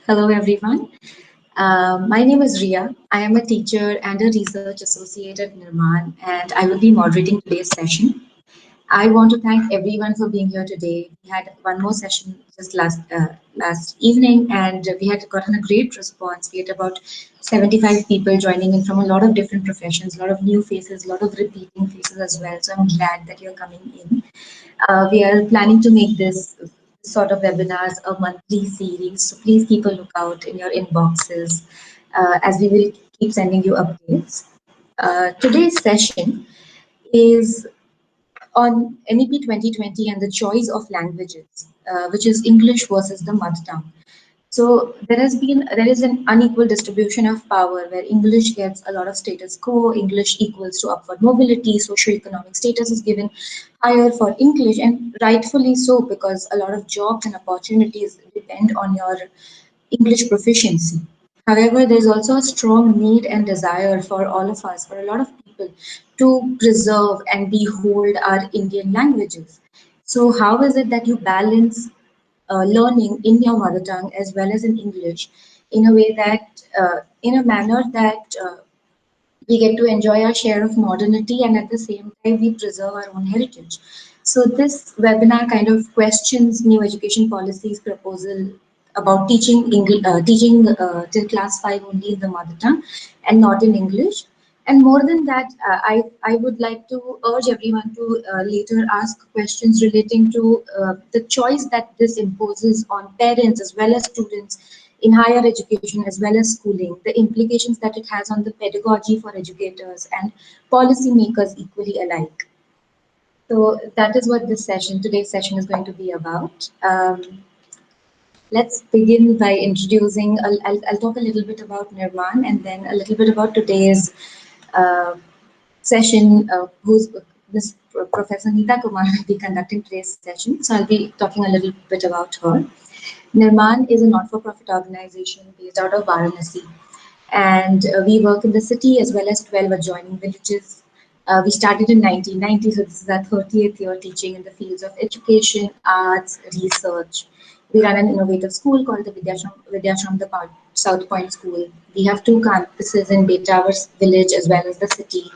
Hello, everyone. My name is Ria. I am a teacher and a research associate at NIRMAN, and I will be moderating today's session. I want to thank everyone for being here today. We had one more session just last evening, and we had gotten a great response. We had about 75 people joining in from a lot of different professions, a lot of new faces, a lot of repeating faces as well. So I'm glad that you're coming in. We are planning to make this sort of webinars a monthly series. So please keep a lookout in your inboxes as we will keep sending you updates. Today's session is on NEP 2020 and the choice of languages, which is English versus the mother tongue. So there is an unequal distribution of power where English gets a lot of status quo, English equals to upward mobility, socioeconomic status is given higher for English, and rightfully so, because a lot of jobs and opportunities depend on your English proficiency. However, there's also a strong need and desire for all of us, for a lot of people, to preserve and behold our Indian languages. So how is it that you balance learning in your mother tongue as well as in English in a way that, in a manner that we get to enjoy our share of modernity and at the same time we preserve our own heritage. So this webinar kind of questions new education policies proposal about teaching English, till class 5 only in the mother tongue and not in English. And more than that, I would like to urge everyone to later ask questions relating to the choice that this imposes on parents as well as students in higher education as well as schooling, the implications that it has on the pedagogy for educators and policymakers equally alike. So that is what today's session is going to be about. Let's begin by introducing, I'll talk a little bit about NIRMAN and then a little bit about today's session, who's Ms. Professor Nita Kumar will be conducting today's session. So I'll be talking a little bit about her. NIRMAN is a not-for-profit organization based out of Varanasi. And we work in the city as well as 12 adjoining villages. We started in 1990, so this is our 30th year teaching in the fields of education, arts, research. We run an innovative school called the Vidyashram, the South Point School. We have 2 campuses in Betawar village as well as the city.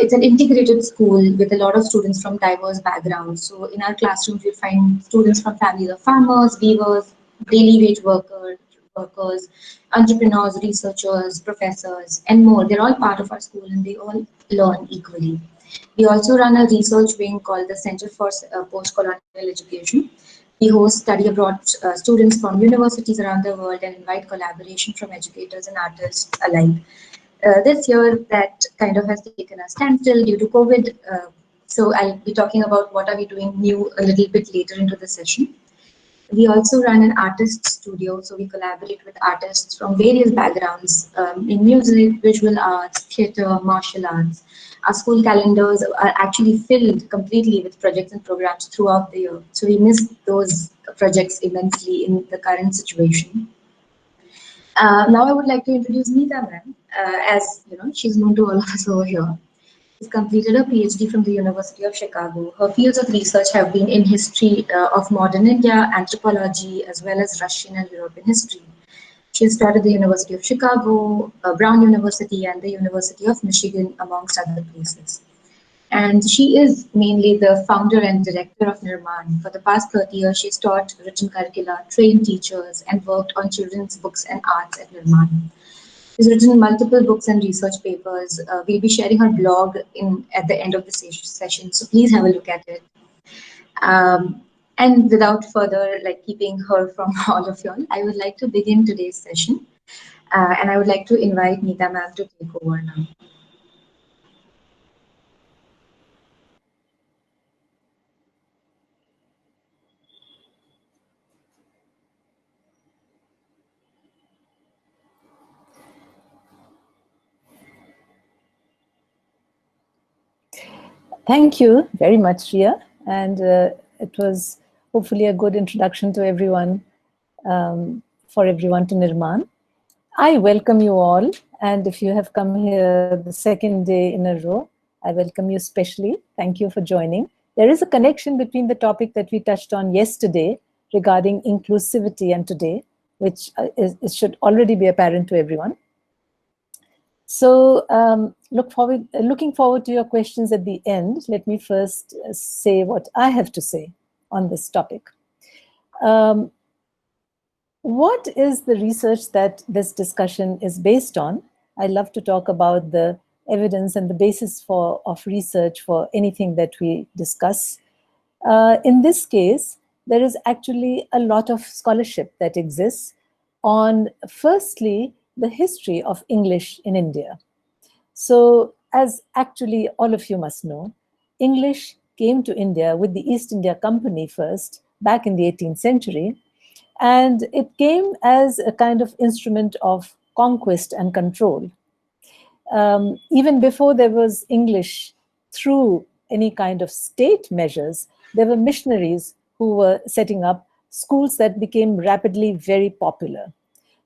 It's an integrated school with a lot of students from diverse backgrounds. So in our classrooms, you'll find students from families of farmers, weavers, daily wage workers, entrepreneurs, researchers, professors, and more. They're all part of our school and they all learn equally. We also run a research wing called the Center for Post-Colonial Education. We host study abroad students from universities around the world and invite collaboration from educators and artists alike. This year, that kind of has taken a standstill due to COVID. So I'll be talking about what are we doing new a little bit later into the session. We also run an artist studio, so we collaborate with artists from various backgrounds in music, visual arts, theatre, martial arts. Our school calendars are actually filled completely with projects and programs throughout the year. So we miss those projects immensely in the current situation. Now I would like to introduce Nita ma'am. As you know, she's known to all of us over here. She's completed a Ph.D. from the University of Chicago. Her fields of research have been in history of modern India, anthropology, as well as Russian and European history. She has taught at the University of Chicago, Brown University, and the University of Michigan, amongst other places. And she is mainly the founder and director of NIRMAN. For the past 30 years, she's taught written curricula, trained teachers, and worked on children's books and arts at NIRMAN. She's written multiple books and research papers. We'll be sharing her blog at the end of the session, so please have a look at it. And without further keeping her from all of y'all, I would like to begin today's session. And I would like to invite Nita ma'am to take over now. Thank you very much, Ria. And it was hopefully a good introduction to everyone, for everyone to NIRMAN. I welcome you all. And if you have come here the second day in a row, I welcome you specially. Thank you for joining. There is a connection between the topic that we touched on yesterday regarding inclusivity and today. which it should already be apparent to everyone. So looking forward to your questions at the end. Let me first say what I have to say on this topic. What is the research that this discussion is based on? I love to talk about the evidence and the basis of research for anything that we discuss. In this case, there is actually a lot of scholarship that exists on, firstly, the history of English in India. So, as actually all of you must know, English came to India with the East India Company first, back in the 18th century, and it came as a kind of instrument of conquest and control. Even before there was English through any kind of state measures, there were missionaries who were setting up schools that became rapidly very popular.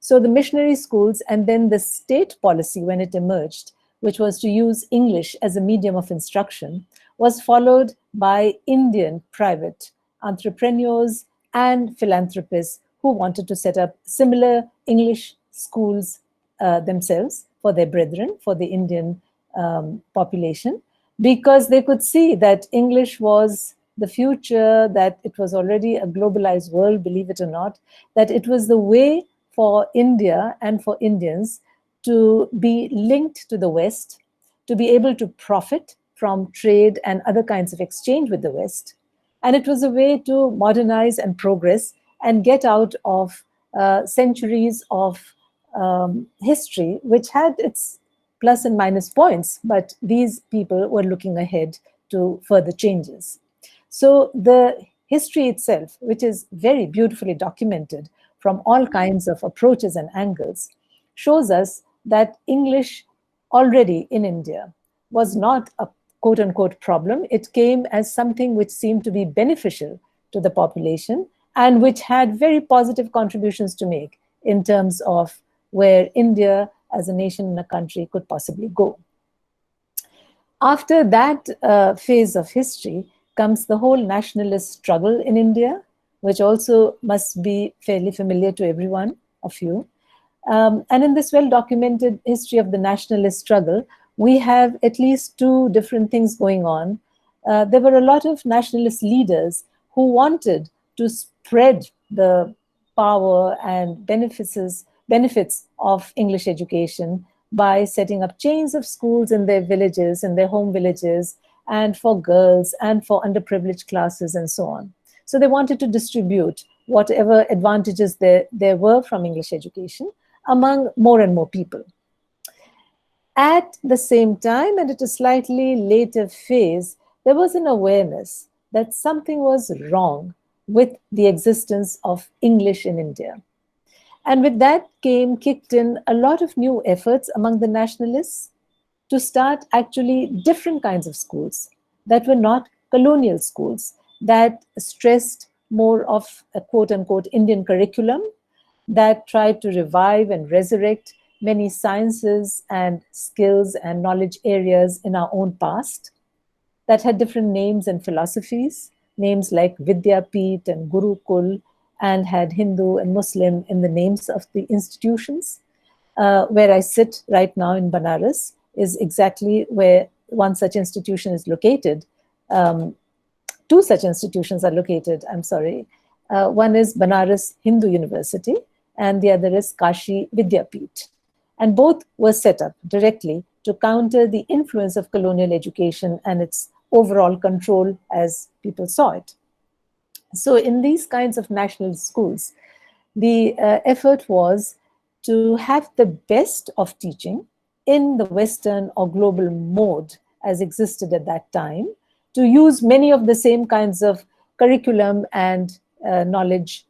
So the missionary schools and then the state policy when it emerged, which was to use English as a medium of instruction, was followed by Indian private entrepreneurs and philanthropists who wanted to set up similar English schools themselves for their brethren, for the Indian population, because they could see that English was the future, that it was already a globalized world, believe it or not, that it was the way for India and for Indians to be linked to the West, to be able to profit from trade and other kinds of exchange with the West. And it was a way to modernize and progress and get out of centuries of history, which had its plus and minus points, but these people were looking ahead to further changes. So the history itself, which is very beautifully documented from all kinds of approaches and angles, shows us that English already in India was not a quote-unquote problem. It came as something which seemed to be beneficial to the population and which had very positive contributions to make in terms of where India as a nation and a country could possibly go. After that phase of history comes the whole nationalist struggle in India, which also must be fairly familiar to everyone of you. And in this well-documented history of the nationalist struggle, we have at least two different things going on. There were a lot of nationalist leaders who wanted to spread the power and benefits of English education by setting up chains of schools in their villages, in their home villages, and for girls and for underprivileged classes and so on. So they wanted to distribute whatever advantages there were from English education among more and more people. At the same time, and at a slightly later phase, there was an awareness that something was wrong with the existence of English in India. And with that kicked in a lot of new efforts among the nationalists to start actually different kinds of schools that were not colonial schools, that stressed more of a quote-unquote Indian curriculum, that tried to revive and resurrect many sciences and skills and knowledge areas in our own past, that had different names and philosophies, names like Vidyapith and Gurukul, and had Hindu and Muslim in the names of the institutions. Where I sit right now in Banaras is exactly where one such institution is located. Two such institutions are located, I'm sorry. One is Banaras Hindu University, and the other is Kashi Vidyapith. And both were set up directly to counter the influence of colonial education and its overall control as people saw it. So in these kinds of national schools, the effort was to have the best of teaching in the Western or global mode as existed at that time, to use many of the same kinds of curriculum and knowledge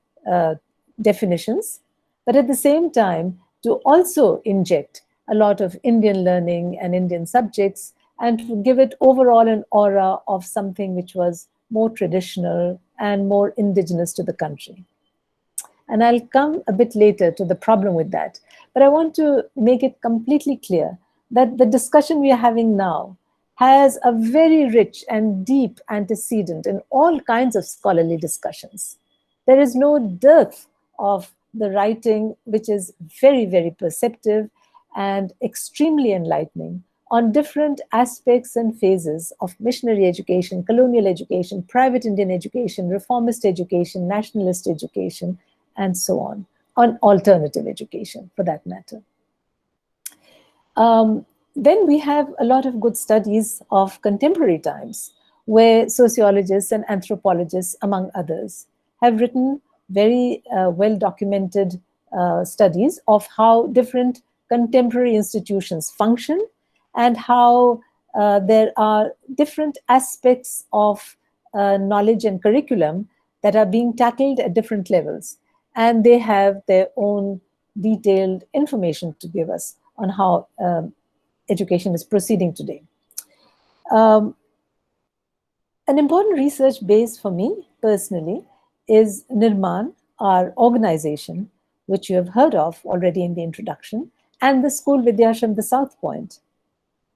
definitions, but at the same time, to also inject a lot of Indian learning and Indian subjects and to give it overall an aura of something which was more traditional and more indigenous to the country. And I'll come a bit later to the problem with that. But I want to make it completely clear that the discussion we are having now has a very rich and deep antecedent in all kinds of scholarly discussions. There is no dearth of the writing, which is very, very perceptive and extremely enlightening on different aspects and phases of missionary education, colonial education, private Indian education, reformist education, nationalist education, and so on alternative education for that matter. Then we have a lot of good studies of contemporary times, where sociologists and anthropologists, among others, have written very well-documented studies of how different contemporary institutions function and how there are different aspects of knowledge and curriculum that are being tackled at different levels. And they have their own detailed information to give us on how education is proceeding today. An important research base for me personally is NIRMAN, our organization, which you have heard of already in the introduction, and the School Vidyashram, the South Point.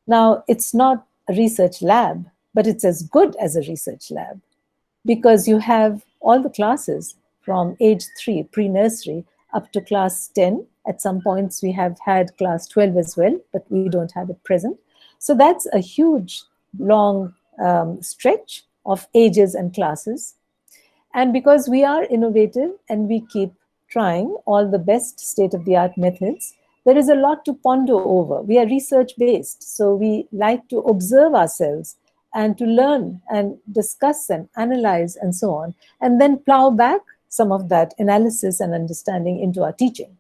Now, it's not a research lab, but it's as good as a research lab because you have all the classes from age 3, pre-nursery, up to class 10. At some points, we have had class 12 as well, but we don't have it present. So that's a huge, long stretch of ages and classes. And because we are innovative and we keep trying all the best state-of-the-art methods, there is a lot to ponder over. We are research-based, so we like to observe ourselves and to learn and discuss and analyze and so on, and then plow back some of that analysis and understanding into our teaching.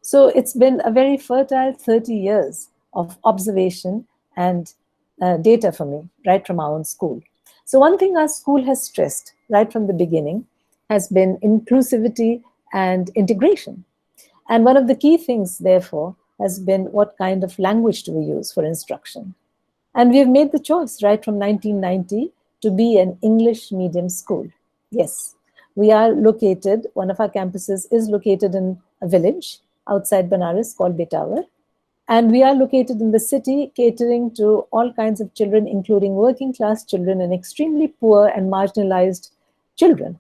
So it's been a very fertile 30 years of observation and data for me, right from our own school. So one thing our school has stressed right from the beginning has been inclusivity and integration. And one of the key things, therefore, has been what kind of language do we use for instruction. And we have made the choice right from 1990 to be an English medium school. Yes, we are located, one of our campuses is located in a village outside Banaras called Betawar. And we are located in the city, catering to all kinds of children, including working class children and extremely poor and marginalized children.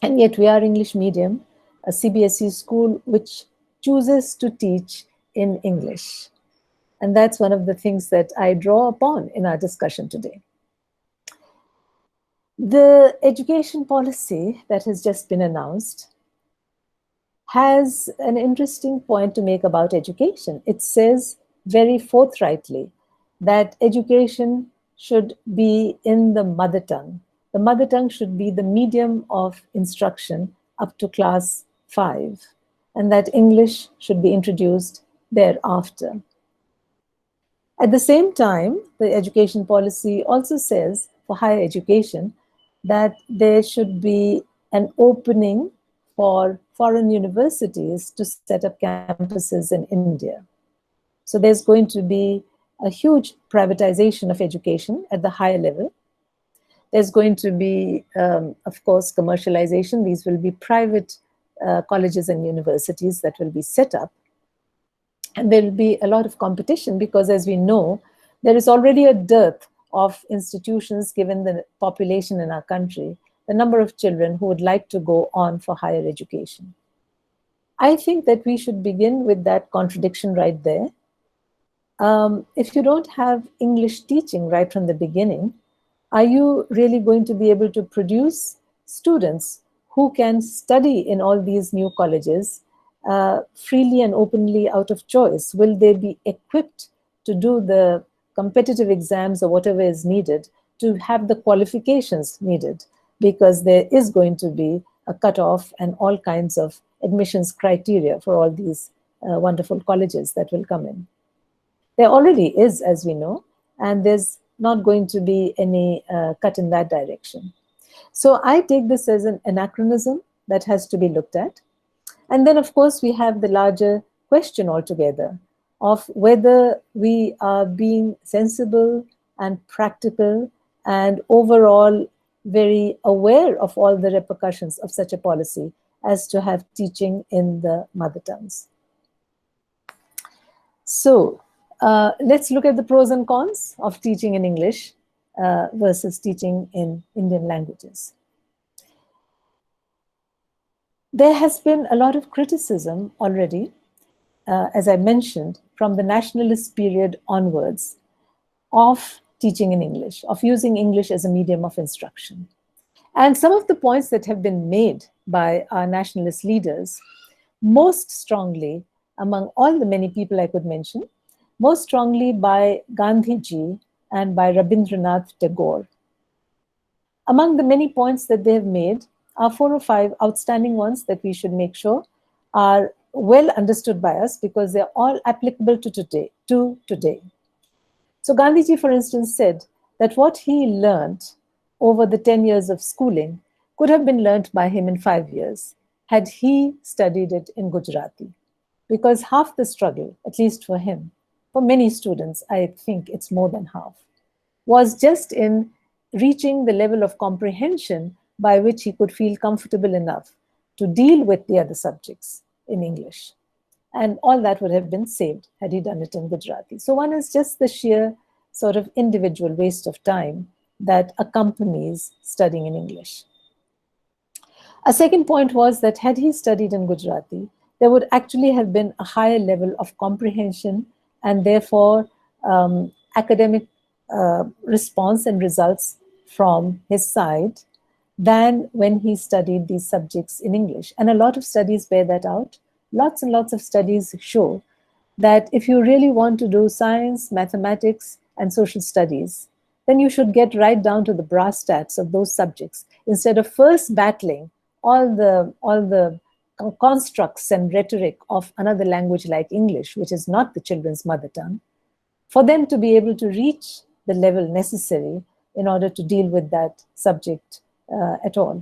And yet we are English medium, a CBSE school which chooses to teach in English. And that's one of the things that I draw upon in our discussion today. The education policy that has just been announced has an interesting point to make about education. It says very forthrightly that education should be in the mother tongue. The mother tongue should be the medium of instruction up to class 5, and that English should be introduced thereafter. At the same time, the education policy also says for higher education that there should be an opening for foreign universities to set up campuses in India. So there's going to be a huge privatization of education at the higher level. There's going to be, of course, commercialization. These will be private colleges and universities that will be set up. And there will be a lot of competition because, as we know, there is already a dearth of institutions given the population in our country, the number of children who would like to go on for higher education. I think that we should begin with that contradiction right there. If you don't have English teaching right from the beginning, are you really going to be able to produce students who can study in all these new colleges freely and openly out of choice? Will they be equipped to do the competitive exams or whatever is needed to have the qualifications needed? Because there is going to be a cutoff and all kinds of admissions criteria for all these wonderful colleges that will come in. There already is, as we know, and there's not going to be any cut in that direction. So I take this as an anachronism that has to be looked at. And then, of course, we have the larger question altogether of whether we are being sensible and practical and overall very aware of all the repercussions of such a policy as to have teaching in the mother tongues. So let's look at the pros and cons of teaching in English versus teaching in Indian languages. There has been a lot of criticism already, as I mentioned, from the nationalist period onwards, of teaching in English, of using English as a medium of instruction. And some of the points that have been made by our nationalist leaders, most strongly, among all the many people I could mention, most strongly by Gandhiji and by Rabindranath Tagore. Among the many points that they have made are 4 or 5 outstanding ones that we should make sure are well understood by us, because they're all applicable to today. So Gandhiji, for instance, said that what he learned over the 10 years of schooling could have been learned by him in 5 years had he studied it in Gujarati. Because half the struggle, at least for him, for many students, I think it's more than half, was just in reaching the level of comprehension by which he could feel comfortable enough to deal with the other subjects in English. And all that would have been saved had he done it in Gujarati. So one is just the sheer sort of individual waste of time that accompanies studying in English. A second point was that had he studied in Gujarati, there would actually have been a higher level of comprehension and therefore academic response and results from his side than when he studied these subjects in English. And a lot of studies bear that out. Lots and lots of studies show that if you really want to do science, mathematics, and social studies, then you should get right down to the brass tacks of those subjects instead of first battling all the constructs and rhetoric of another language like English, which is not the children's mother tongue, for them to be able to reach the level necessary in order to deal with that subject at all.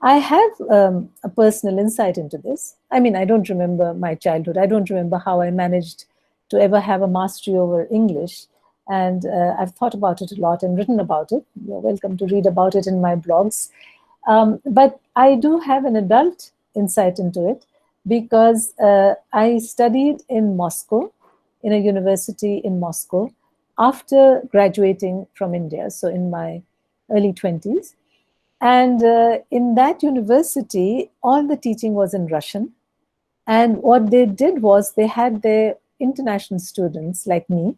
I have a personal insight into this. I mean, I don't remember my childhood. I don't remember how I managed to ever have a mastery over English. And I've thought about it a lot and written about it. You're welcome to read about it in my blogs. But I do have an adult insight into it because I studied in Moscow, in a university in Moscow, after graduating from India, so in my early 20s. And in that university, all the teaching was in Russian. And what they did was they had their international students like me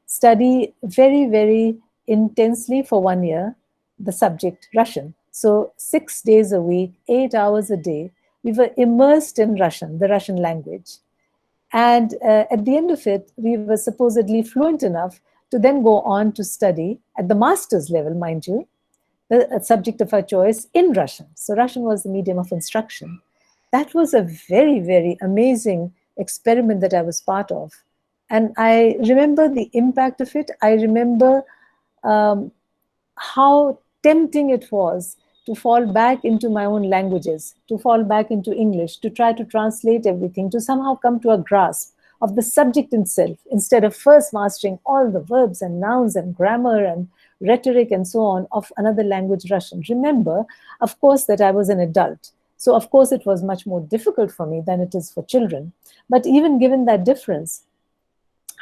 study very, very intensely for 1 year the subject Russian. So 6 days a week, 8 hours a day, we were immersed in Russian, the Russian language. And at the end of it, we were supposedly fluent enough to then go on to study at the master's level, mind you, the subject of our choice in Russian. So Russian was the medium of instruction. That was a very, very amazing experiment that I was part of. And I remember the impact of it. I remember how tempting it was to fall back into my own languages, to fall back into English, to try to translate everything, to somehow come to a grasp of the subject itself, instead of first mastering all the verbs and nouns and grammar and rhetoric and so on of another language, Russian. Remember, of course, that I was an adult. So of course, it was much more difficult for me than it is for children. But even given that difference,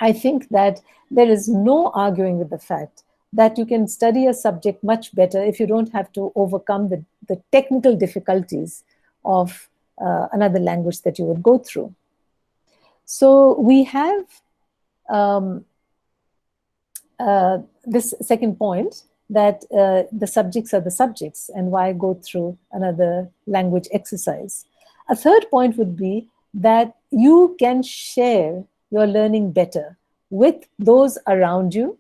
I think that there is no arguing with the fact that you can study a subject much better if you don't have to overcome the technical difficulties of another language that you would go through. So we have this second point, that the subjects are the subjects, and why go through another language exercise. A third point would be that you can share your learning better with those around you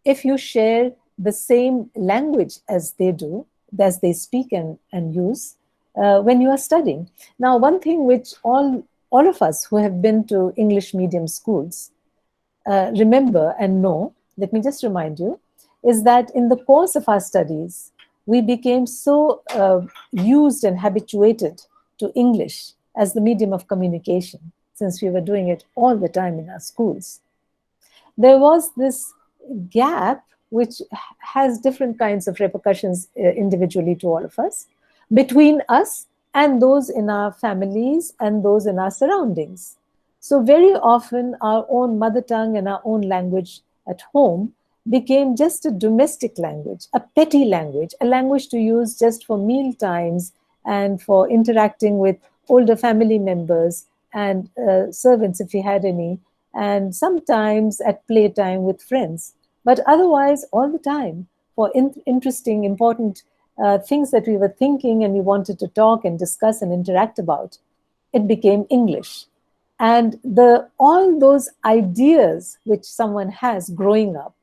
if you share the same language as they do, as they speak and use when you are studying. Now, one thing which all of us who have been to English medium schools remember and know, let me just remind you, is that in the course of our studies, we became so used and habituated to English as the medium of communication, since we were doing it all the time in our schools. There was this gap, which has different kinds of repercussions individually to all of us, between us and those in our families and those in our surroundings. So very often our own mother tongue and our own language at home became just a domestic language, a petty language, a language to use just for meal times and for interacting with older family members and servants if he had any, and sometimes at playtime with friends, but otherwise all the time for interesting, important things that we were thinking and we wanted to talk and discuss and interact about, it became English. And all those ideas which someone has growing up,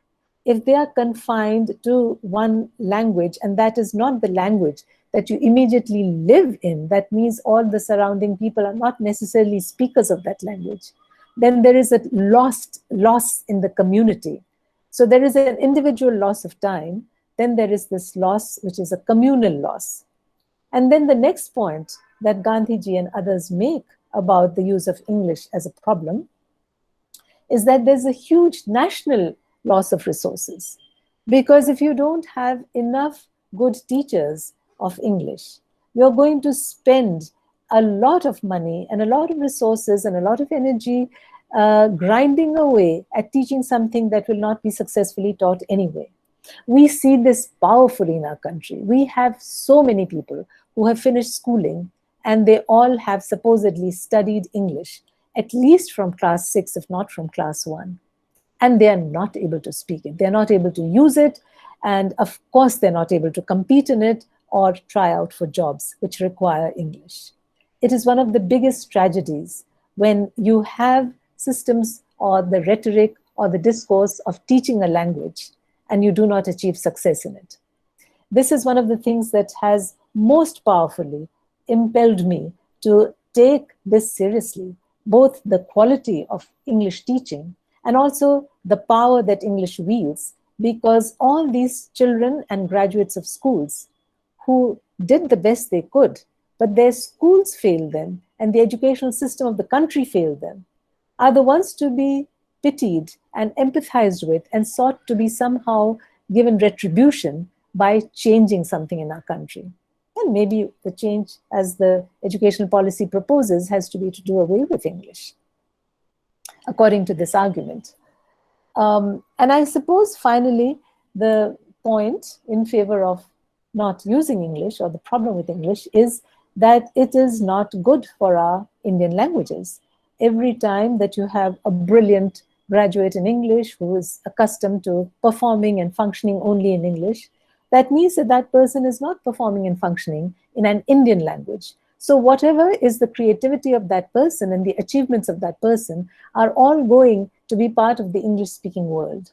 if they are confined to one language, and that is not the language that you immediately live in, that means all the surrounding people are not necessarily speakers of that language, then there is a loss in the community. So there is an individual loss of time, then there is this loss which is a communal loss. And then the next point that Gandhiji and others make about the use of English as a problem is that there's a huge national loss of resources. Because if you don't have enough good teachers of English, you're going to spend a lot of money and a lot of resources and a lot of energy grinding away at teaching something that will not be successfully taught anyway. We see this powerfully in our country. We have so many people who have finished schooling and they all have supposedly studied English, at least from class 6, if not from class 1. And they are not able to speak it. They're not able to use it. And of course, they're not able to compete in it or try out for jobs which require English. It is one of the biggest tragedies when you have systems or the rhetoric or the discourse of teaching a language and you do not achieve success in it. This is one of the things that has most powerfully impelled me to take this seriously, both the quality of English teaching and also the power that English wields, because all these children and graduates of schools who did the best they could, but their schools failed them and the educational system of the country failed them, are the ones to be pitied and empathized with and sought to be somehow given retribution by changing something in our country. And maybe the change, as the educational policy proposes, has to be to do away with English, according to this argument. And I suppose finally, the point in favor of not using English, or the problem with English, is that it is not good for our Indian languages. Every time that you have a brilliant graduate in English who is accustomed to performing and functioning only in English, that means that that person is not performing and functioning in an Indian language. So whatever is the creativity of that person and the achievements of that person are all going to be part of the English-speaking world.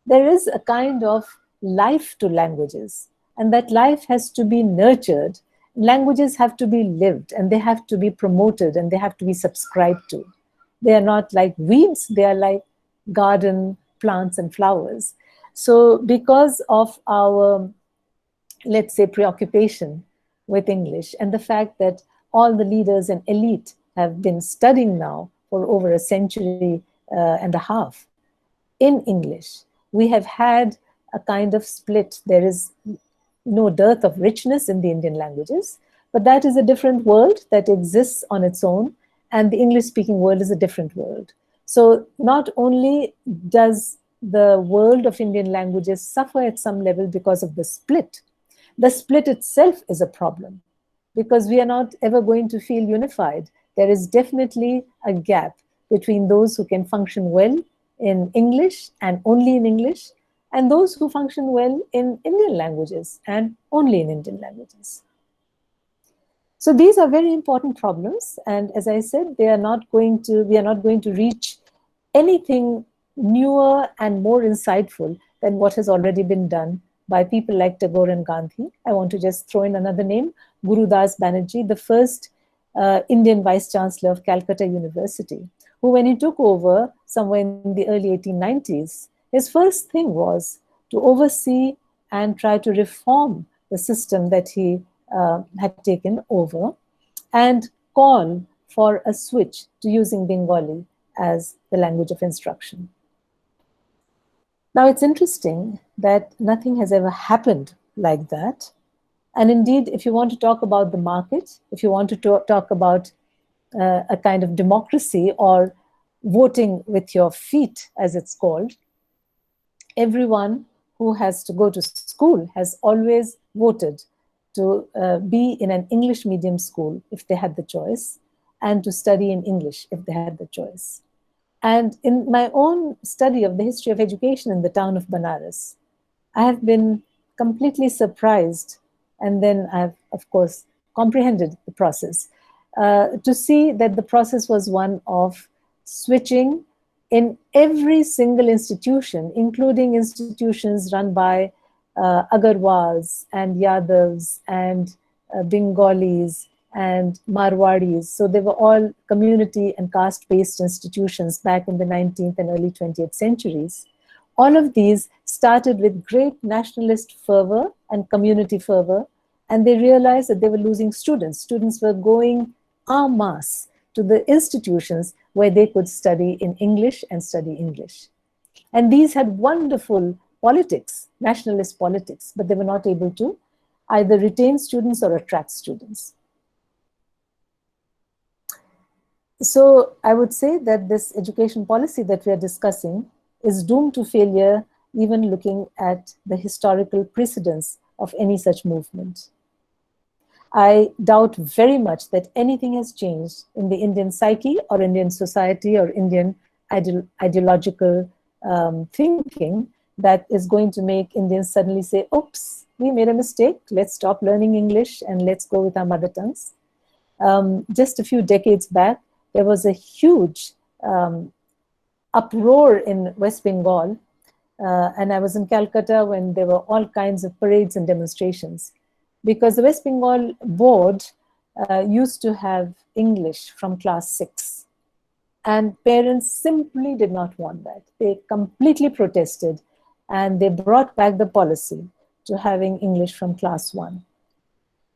There is a kind of life to languages, and that life has to be nurtured. Languages have to be lived, and they have to be promoted, and they have to be subscribed to. They are not like weeds, they are like garden plants and flowers. So because of our, let's say, preoccupation with English and the fact that all the leaders and elite have been studying now for over a century and a half in English, we have had a kind of split. There is no dearth of richness in the Indian languages, but that is a different world that exists on its own, and the English-speaking world is a different world. So not only does the world of Indian languages suffer at some level because of the split itself is a problem, because we are not ever going to feel unified. There is definitely a gap between those who can function well in English and only in English, and those who function well in Indian languages and only in Indian languages. So these are very important problems, and as I said, we are not going to reach anything newer and more insightful than what has already been done by people like Tagore and Gandhi. I want to just throw in another name, Gurudas Banerjee, the first Indian Vice Chancellor of Calcutta University, who, when he took over somewhere in the early 1890s, his first thing was to oversee and try to reform the system that he had taken over and call for a switch to using Bengali as the language of instruction. Now, it's interesting that nothing has ever happened like that. And indeed, if you want to talk about the market, if you want to talk about a kind of democracy or voting with your feet, as it's called, everyone who has to go to school has always voted to be in an English medium school if they had the choice, and to study in English if they had the choice. And in my own study of the history of education in the town of Banaras, I have been completely surprised, and then I have, of course, comprehended the process, to see that the process was one of switching in every single institution, including institutions run by Agarwals and Yadavs and Bengalis and Marwadis. So they were all community and caste-based institutions back in the 19th and early 20th centuries. All of these started with great nationalist fervor and community fervor, and they realized that they were losing students. Students were going en masse to the institutions where they could study in English and study English. And these had wonderful politics, nationalist politics, but they were not able to either retain students or attract students. So I would say that this education policy that we are discussing is doomed to failure, even looking at the historical precedents of any such movement. I doubt very much that anything has changed in the Indian psyche or Indian society or Indian ideological thinking that is going to make Indians suddenly say, oops, we made a mistake, let's stop learning English and let's go with our mother tongues. Just a few decades back, there was a huge uproar in West Bengal, and I was in Calcutta when there were all kinds of parades and demonstrations, because the West Bengal board used to have English from class 6, and parents simply did not want that. They completely protested, and they brought back the policy to having English from class 1.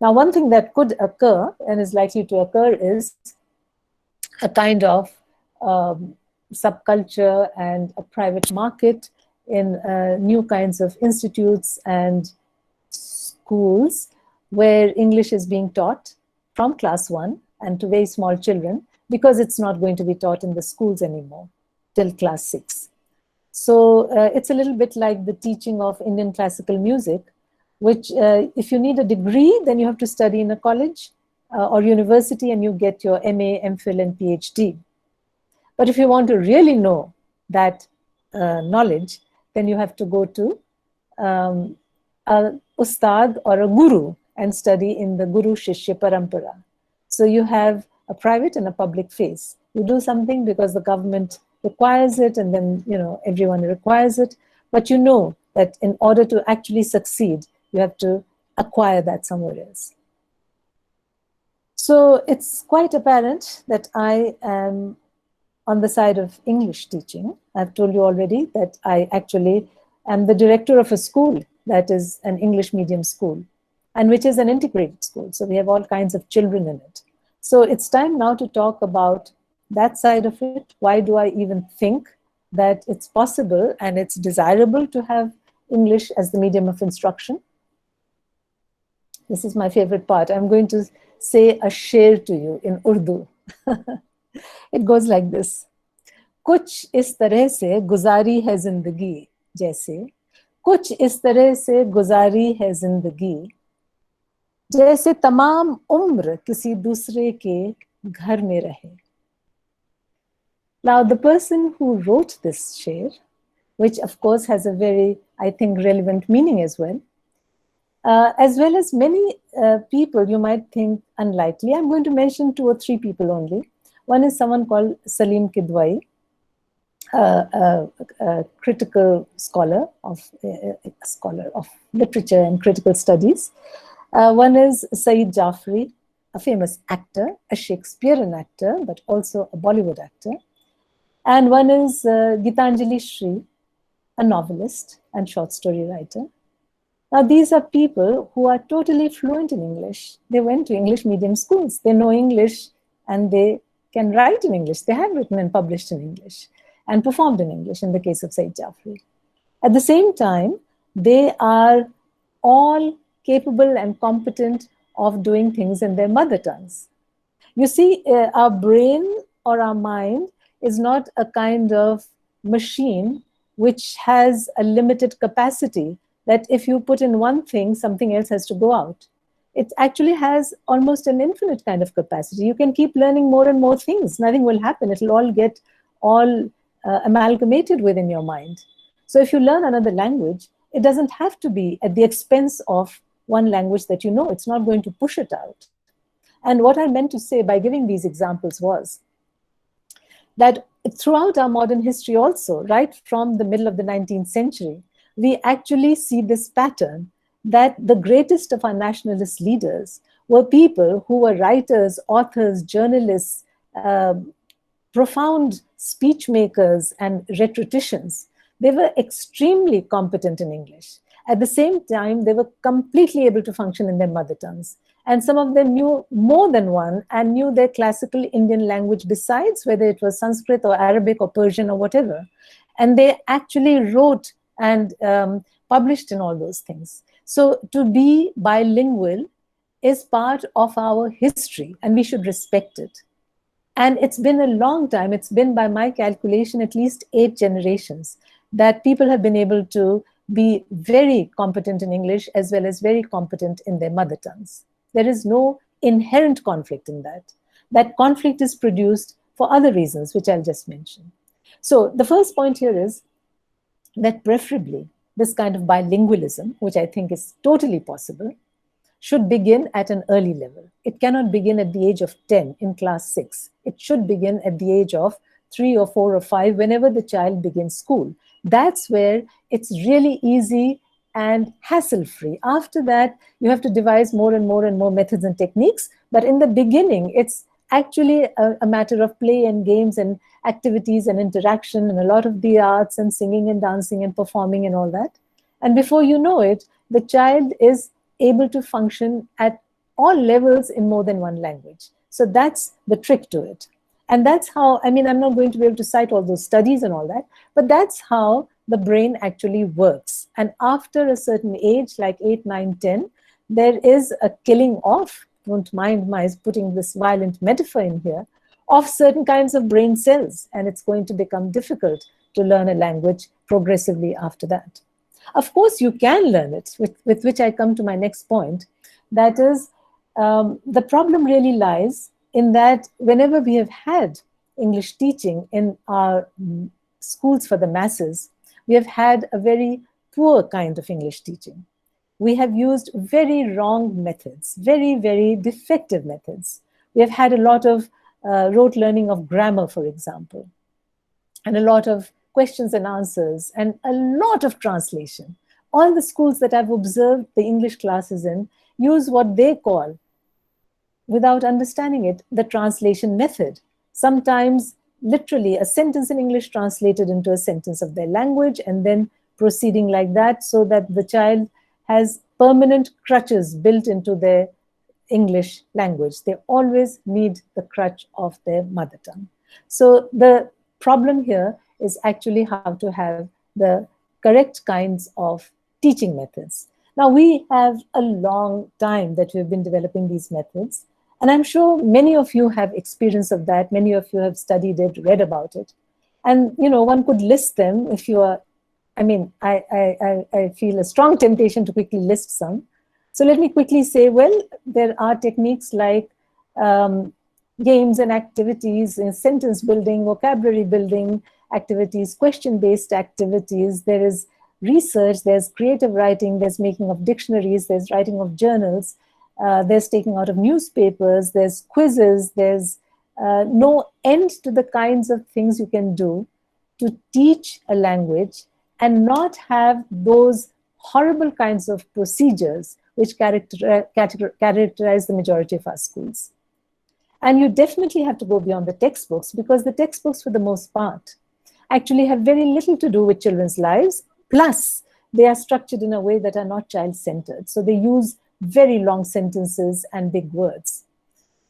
Now, one thing that could occur and is likely to occur is a kind of subculture and a private market in new kinds of institutes and schools where English is being taught from class 1 and to very small children, because it's not going to be taught in the schools anymore till class 6. So it's a little bit like the teaching of Indian classical music, which if you need a degree, then you have to study in a college or university and you get your MA, MPhil and PhD. But if you want to really know that knowledge, then you have to go to a ustad or a guru and study in the Guru Shishya Parampara. So you have a private and a public phase. You do something because the government requires it, and then everyone requires it. But you know that in order to actually succeed, you have to acquire that somewhere else. So it's quite apparent that I am on the side of English teaching. I've told you already that I actually am the director of a school that is an English medium school, and which is an integrated school. So we have all kinds of children in it. So it's time now to talk about that side of it. Why do I even think that it's possible and it's desirable to have English as the medium of instruction? This is my favorite part. I'm going to say a sher to you in Urdu. It goes like this. कुछ इस तरह से गुजारी है जिंदगी जैसे, कुछ इस तरह से गुजारी है जिंदगी जैसे तमाम उम्र किसी दूसरे के घर में रहे. Now, the person who wrote this sher, which of course has a very, I think, relevant meaning as well as many people you might think unlikely. I'm going to mention 2 or 3 people only. One is someone called Salim Kidwai, a critical scholar of literature and critical studies. One is Saeed Jafri, a famous actor, a Shakespearean actor, but also a Bollywood actor. And one is Gitanjali Shri, a novelist and short story writer. Now, these are people who are totally fluent in English. They went to English medium schools. They know English and they can write in English. They have written and published in English and performed in English in the case of Saeed Jafri. At the same time, they are all capable and competent of doing things in their mother tongues. You see, our brain or our mind is not a kind of machine which has a limited capacity that if you put in one thing, something else has to go out. it actually has almost an infinite kind of capacity. You can keep learning more and more things. Nothing will happen. It'll all get amalgamated within your mind. So if you learn another language, it doesn't have to be at the expense of one language that you know. It's not going to push it out. And what I meant to say by giving these examples was that throughout our modern history also, right from the middle of the 19th century, we actually see this pattern that the greatest of our nationalist leaders were people who were writers, authors, journalists, profound speech makers and rhetoricians. They were extremely competent in English. At the same time, they were completely able to function in their mother tongues. And some of them knew more than one and knew their classical Indian language besides, whether it was Sanskrit or Arabic or Persian or whatever. And they actually wrote and published in all those things. So to be bilingual is part of our history, and we should respect it. And it's been a long time. It's been, by my calculation, at least 8 generations that people have been able to be very competent in English as well as very competent in their mother tongues. There is no inherent conflict in that. That conflict is produced for other reasons, which I'll just mention. So the first point here is that preferably this kind of bilingualism, which I think is totally possible, should begin at an early level. It cannot begin at the age of 10 in class 6. It should begin at the age of 3 or 4 or 5, whenever the child begins school. That's where it's really easy and hassle-free. After that, you have to devise more and more and more methods and techniques. But in the beginning, it's actually a matter of play and games and activities and interaction and a lot of the arts and singing and dancing and performing and all that. And before you know it, the child is able to function at all levels in more than one language. So that's the trick to it. And that's how, I mean, I'm not going to be able to cite all those studies and all that, but that's how the brain actually works. And after a certain age, like 8, 9, 10, there is a killing off, don't mind my putting this violent metaphor in here, of certain kinds of brain cells. And it's going to become difficult to learn a language progressively after that. Of course, you can learn it, with which I come to my next point. That is, the problem really lies in that whenever we have had English teaching in our schools for the masses, we have had a very poor kind of English teaching. We have used very wrong methods, very, very defective methods. We have had a lot of rote learning of grammar, for example, and a lot of questions and answers, and a lot of translation. All the schools that I've observed the English classes in use what they call, without understanding it, the translation method. Sometimes literally a sentence in English translated into a sentence of their language and then proceeding like that, so that the child has permanent crutches built into their English language. They always need the crutch of their mother tongue. So the problem here is actually how to have the correct kinds of teaching methods. Now, we have a long time that we've been developing these methods, and I'm sure many of you have experience of that. Many of you have studied it, read about it. And, you know, one could list them if you are, I mean, I feel a strong temptation to quickly list some. So let me quickly say, well, there are techniques like games and activities, sentence building, vocabulary building activities, question-based activities. There is research, there's creative writing, there's making of dictionaries, there's writing of journals, there's taking out of newspapers, there's quizzes, there's no end to the kinds of things you can do to teach a language and not have those horrible kinds of procedures which characterize the majority of our schools. And you definitely have to go beyond the textbooks, because the textbooks, for the most part, actually have very little to do with children's lives. Plus, they are structured in a way that are not child-centered. So they use very long sentences and big words.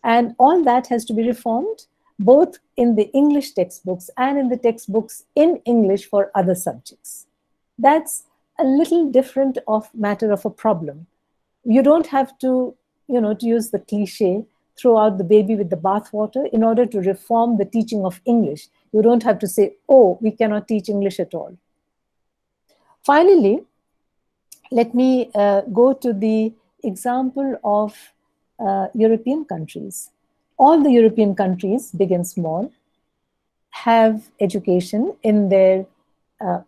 And all that has to be reformed, both in the English textbooks and in the textbooks in English for other subjects. That's a little different matter of a problem. You don't have to, to use the cliche, throw out the baby with the bathwater in order to reform the teaching of English. You don't have to say, oh, we cannot teach English at all. Finally, let me go to the example of European countries. All the European countries, big and small, have education in their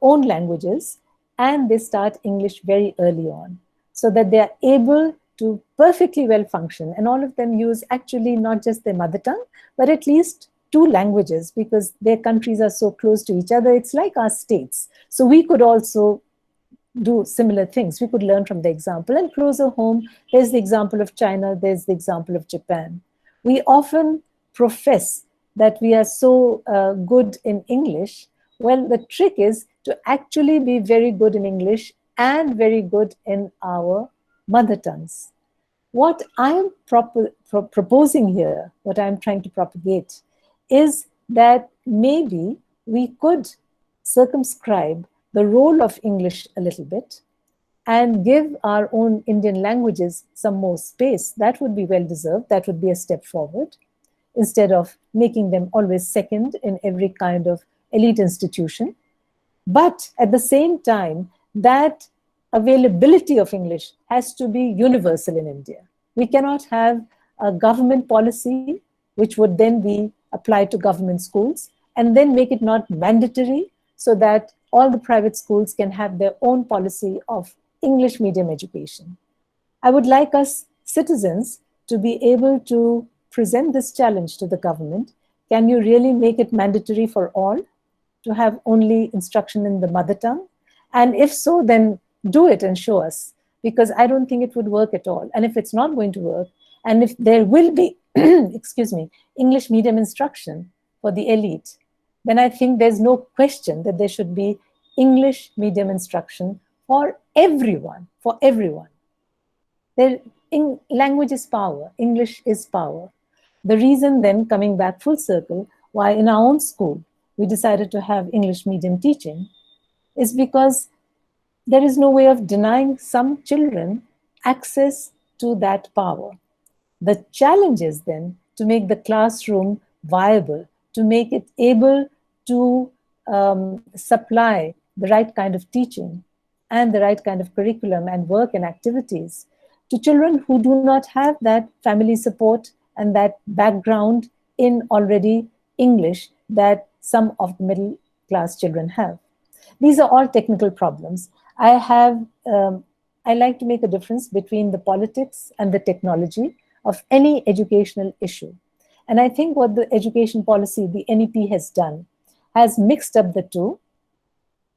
own languages, and they start English very early on, so that they are able to perfectly well function. And all of them use actually not just their mother tongue, but at least 2 languages, because their countries are so close to each other. It's like our states. So we could also do similar things. We could learn from the example. And closer home, there's the example of China, there's the example of Japan. We often profess that we are so good in English. Well, the trick is to actually be very good in English and very good in our mother tongues. What I am proposing here, what I'm trying to propagate, is that maybe we could circumscribe the role of English a little bit and give our own Indian languages some more space. That would be well deserved. That would be a step forward, instead of making them always second in every kind of elite institution. But at the same time, that availability of English has to be universal in India. We cannot have a government policy which would then be applied to government schools and then make it not mandatory, so that all the private schools can have their own policy of English medium education. I would like us citizens to be able to present this challenge to the government. Can you really make it mandatory for all to have only instruction in the mother tongue? And if so, then do it and show us, because I don't think it would work at all. And if it's not going to work, and if there will be, excuse me, English medium instruction for the elite, then I think there's no question that there should be English medium instruction for everyone, for everyone. Language is power, English is power. The reason then, coming back full circle, why in our own school we decided to have English medium teaching is because there is no way of denying some children access to that power. The challenge is then to make the classroom viable, to make it able to supply the right kind of teaching and the right kind of curriculum and work and activities to children who do not have that family support and that background in already English that some of the middle class children have. These are all technical problems. I like to make a difference between the politics and the technology of any educational issue. And I think what the education policy, the NEP, has done has mixed up the two,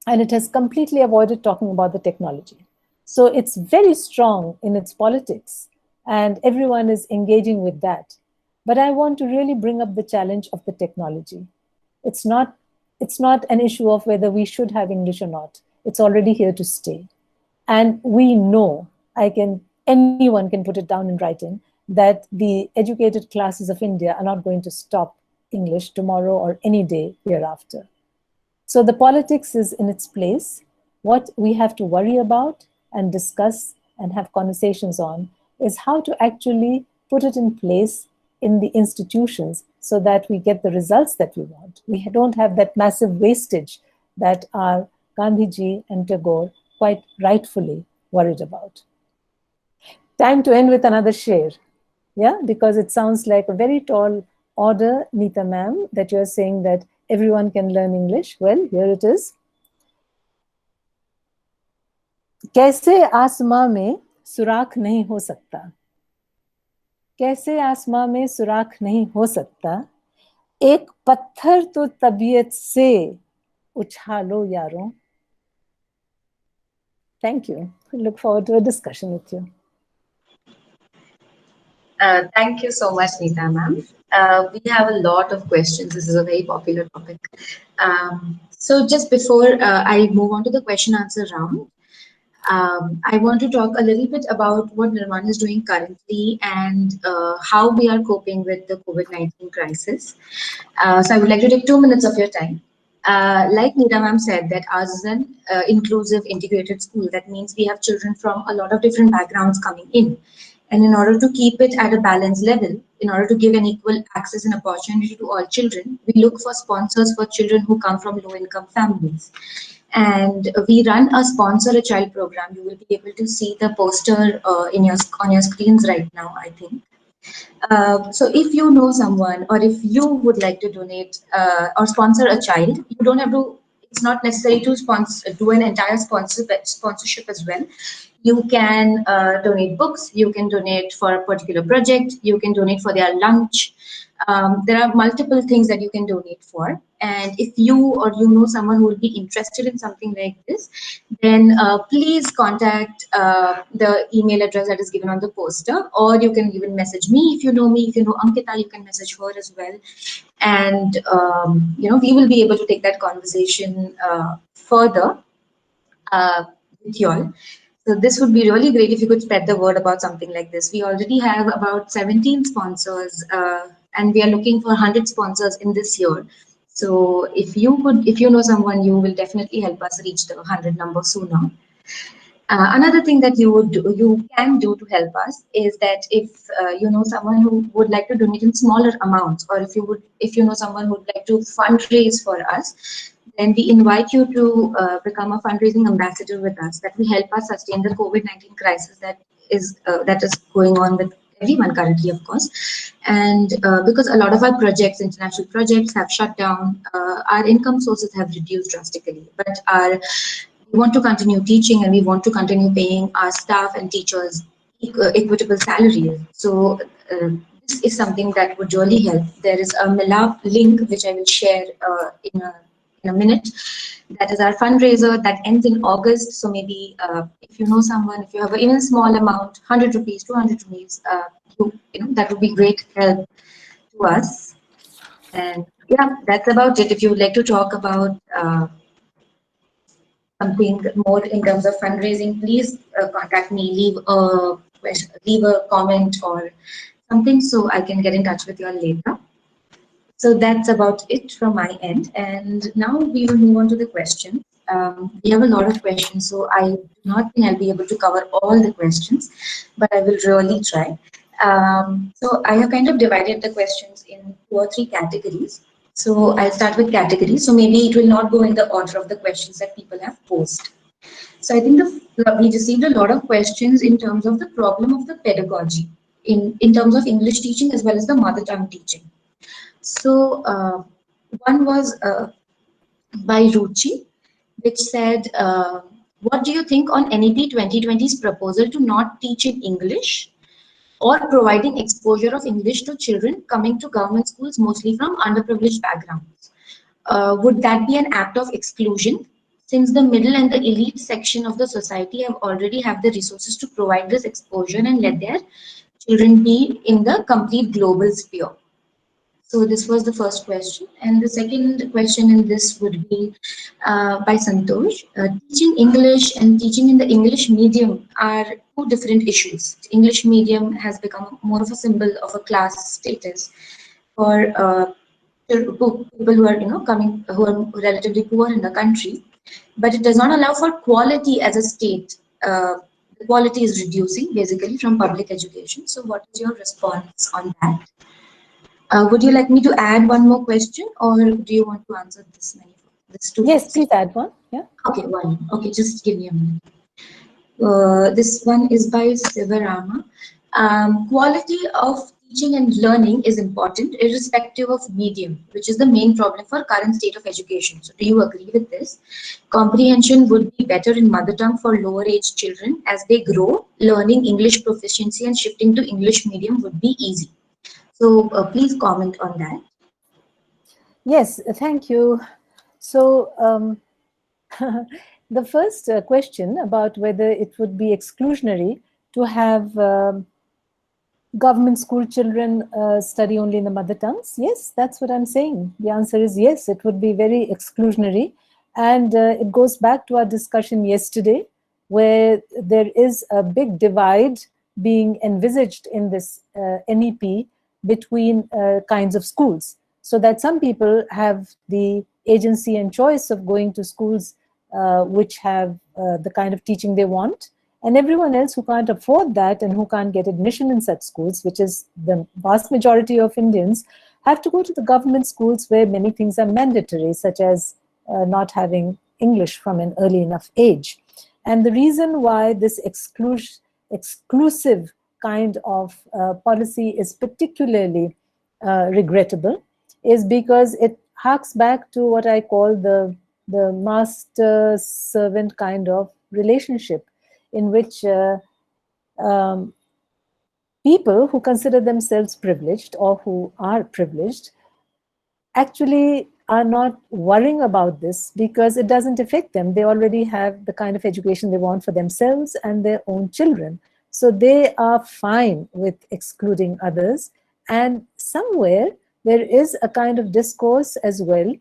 and it has completely avoided talking about the technology. So it's very strong in its politics, and everyone is engaging with that. But I want to really bring up the challenge of the technology. It's not an issue of whether we should have English or not. It's already here to stay. And we know, anyone can put it down in writing, that the educated classes of India are not going to stop English tomorrow or any day hereafter. So the politics is in its place. What we have to worry about and discuss and have conversations on is how to actually put it in place in the institutions so that we get the results that we want. We don't have that massive wastage that our Gandhiji and Tagore quite rightfully worried about. Time to end with another sher. Yeah, because it sounds like a very tall order, Nita ma'am, that you're saying that everyone can learn English. Well, here it is. कैसे आसमां में सुराख नहीं हो सकता, कैसे आसमां में सुराख नहीं हो सकता, एक पत्थर तो तबीयत से उछालो यारों. Thank you. I look forward to a discussion with you. Thank you so much, Nita ma'am. We have a lot of questions. This is a very popular topic. So just before I move on to the question answer round, I want to talk a little bit about what NIRMAN is doing currently and how we are coping with the COVID-19 crisis. So I would like to take 2 minutes of your time. Like Nita ma'am said, that ours is an inclusive integrated school. That means we have children from a lot of different backgrounds coming in. And in order to keep it at a balanced level, in order to give an equal access and opportunity to all children, we look for sponsors for children who come from low-income families. and we run a sponsor a child program. You will be able to see the poster on your screens right now, I think. So if you know someone, or if you would like to donate or sponsor a child, you don't have to, it's not necessary to do an entire sponsorship as well. You can donate books, you can donate for a particular project, you can donate for their lunch. There are multiple things that you can donate for. And if you or you know someone who will be interested in something like this, then please contact the email address that is given on the poster, or you can even message me if you know me. If you know Ankita, you can message her as well. And, we will be able to take that conversation further with you all. So this would be really great if you could spread the word about something like this. We already have about 17 sponsors, and we are looking for 100 sponsors in this year. So if you know someone, you will definitely help us reach the 100 number sooner. Another thing that you can do to help us is that if you know someone who would like to donate in smaller amounts, or if you know someone who would like to fundraise for us, then we invite you to become a fundraising ambassador with us. That will help us sustain the COVID-19 crisis that is going on with everyone currently, of course. And because a lot of our projects, international projects, have shut down, our income sources have reduced drastically. But we want to continue teaching, and we want to continue paying our staff and teachers equitable salaries. So this is something that would really help. There is a Milaap link which I will share in a minute. That is our fundraiser that ends in August. So maybe if you know someone, if you have even a small amount, 100 rupees, 200 rupees, that would be great help to us. And yeah, that's about it. If you would like to talk about something more in terms of fundraising, please contact me, leave a comment or something so I can get in touch with you all later. So that's about it from my end. And now we will move on to the questions. We have a lot of questions, so I do not think I'll be able to cover all the questions, but I will really try. So I have kind of divided the questions in 2 or 3 categories. So I'll start with categories. So maybe it will not go in the order of the questions that people have posed. So I think we received a lot of questions in terms of the problem of the pedagogy, in terms of English teaching as well as the mother tongue teaching. So one was by Ruchi, which said, what do you think on NEP 2020's proposal to not teach in English or providing exposure of English to children coming to government schools, mostly from underprivileged backgrounds? Would that be an act of exclusion, since the middle and the elite section of the society already have the resources to provide this exposure and let their children be in the complete global sphere? So this was the first question. And the second question in this would be by Santosh. Teaching English and teaching in the English medium are 2 different issues. English medium has become more of a symbol of a class status for people who are who are relatively poor in the country, but it does not allow for quality as a state. The quality is reducing basically from public education. So what is your response on that? Would you like me to add one more question, or do you want to answer this 2? Yes, please add one. Yeah. Okay, one. Okay, just give me a minute. This one is by Sivarama. Quality of teaching and learning is important irrespective of medium, which is the main problem for current state of education. So do you agree with this? Comprehension would be better in mother tongue for lower age children. As they grow, learning English proficiency and shifting to English medium would be easy. So please comment on that. Yes, thank you. So the first question about whether it would be exclusionary to have government school children study only in the mother tongues. Yes, that's what I'm saying. The answer is yes, it would be very exclusionary. And it goes back to our discussion yesterday, where there is a big divide being envisaged in this NEP between kinds of schools. So that some people have the agency and choice of going to schools which have the kind of teaching they want, and everyone else who can't afford that and who can't get admission in such schools, which is the vast majority of Indians, have to go to the government schools where many things are mandatory, such as not having English from an early enough age. And the reason why this exclusive kind of policy is particularly regrettable is because it harks back to what I call the master-servant kind of relationship, in which people who consider themselves privileged or who are privileged actually are not worrying about this because it doesn't affect them. They already have the kind of education they want for themselves and their own children. So they are fine with excluding others. And somewhere there is a kind of discourse as well,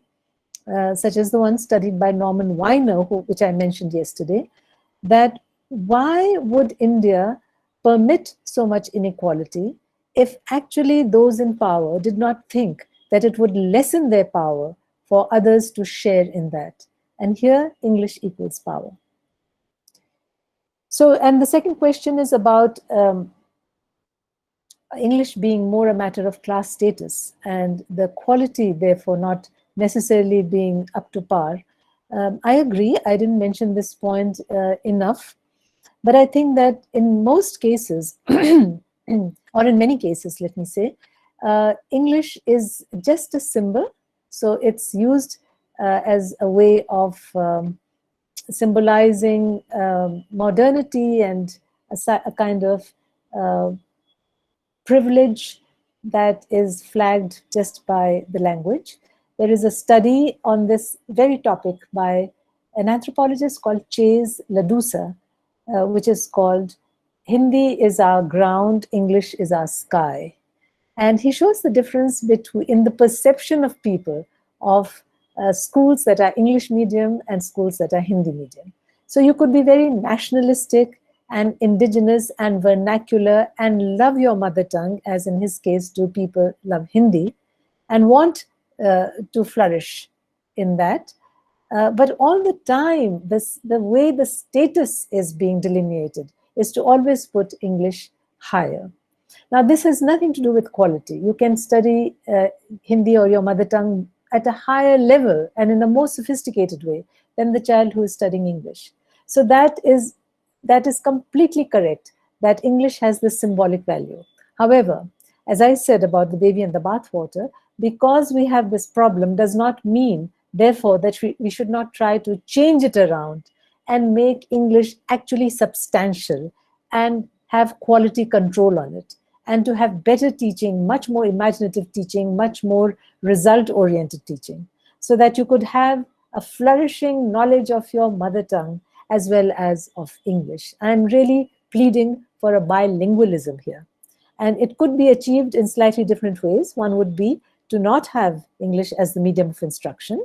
such as the one studied by Norman Weiner, which I mentioned yesterday, that why would India permit so much inequality if actually those in power did not think that it would lessen their power for others to share in that? And here, English equals power. So, and the second question is about English being more a matter of class status and the quality, therefore, not necessarily being up to par. I agree. I didn't mention this point enough. But I think that in most cases, or in many cases, let me say, English is just a symbol. So it's used as a way of symbolizing modernity and a kind of privilege that is flagged just by the language. There is a study on this very topic by an anthropologist called Chase Ladusa, which is called Hindi is our ground, English is our sky. And he shows the difference in the perception of people of schools that are English medium and schools that are Hindi medium. So you could be very nationalistic and indigenous and vernacular and love your mother tongue, as in his case, do people love Hindi, and want to flourish in that. But all the time, the way the status is being delineated is to always put English higher. Now, this has nothing to do with quality. You can study Hindi or your mother tongue at a higher level and in a more sophisticated way than the child who is studying English. So that is completely correct, that English has this symbolic value. However, as I said about the baby and the bathwater, because we have this problem does not mean, therefore, that we should not try to change it around and make English actually substantial and have quality control on it, and to have better teaching, much more imaginative teaching, much more result-oriented teaching, so that you could have a flourishing knowledge of your mother tongue as well as of English. I'm really pleading for a bilingualism here. And it could be achieved in slightly different ways. One would be to not have English as the medium of instruction,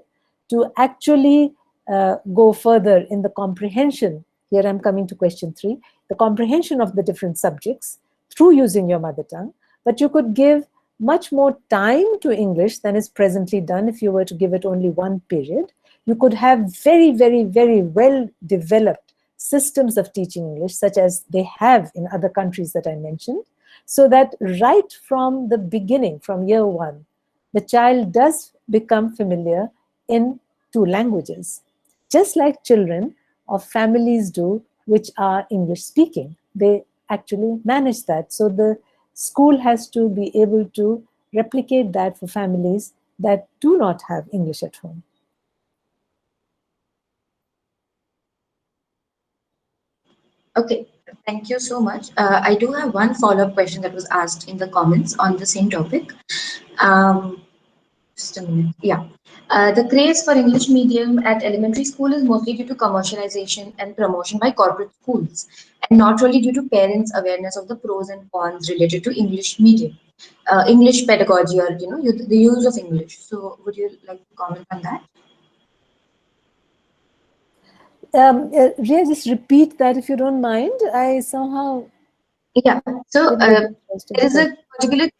to actually go further in the comprehension. Here I'm coming to question 3, the comprehension of the different subjects through using your mother tongue. But you could give much more time to English than is presently done if you were to give it only one period. You could have very, very, very well developed systems of teaching English, such as they have in other countries that I mentioned, so that right from the beginning, from year 1, the child does become familiar in 2 languages, just like children of families do, which are English speaking. They actually manage that. So the school has to be able to replicate that for families that do not have English at home. Okay, thank you so much. I do have one follow-up question that was asked in the comments on the same topic. Just a minute. Yeah. The craze for English medium at elementary school is mostly due to commercialization and promotion by corporate schools, and not really due to parents' awareness of the pros and cons related to English medium, English pedagogy, or the use of English. So, would you like to comment on that? Ria, just repeat that if you don't mind. I somehow... Yeah, so there is a particular,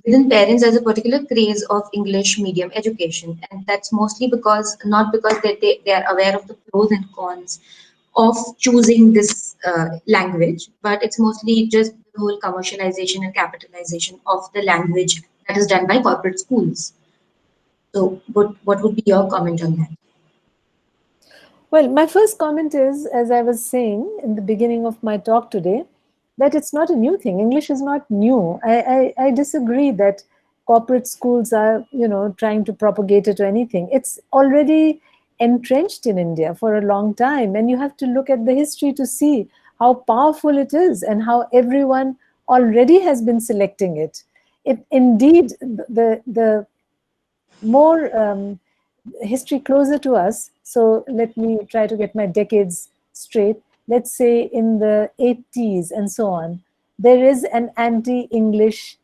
within parents, there's a particular craze of English medium education, and that's mostly not because they are aware of the pros and cons of choosing this language, but it's mostly just the whole commercialization and capitalization of the language that is done by corporate schools. So what would be your comment on that? Well, my first comment is, as I was saying in the beginning of my talk today, that it's not a new thing. English is not new. I disagree that corporate schools are, trying to propagate it or anything. It's already entrenched in India for a long time, and you have to look at the history to see how powerful it is and how everyone already has been selecting it. It indeed, the more history closer to us. So let me try to get my decades straight. Let's say in the 80s and so on, there is an anti-English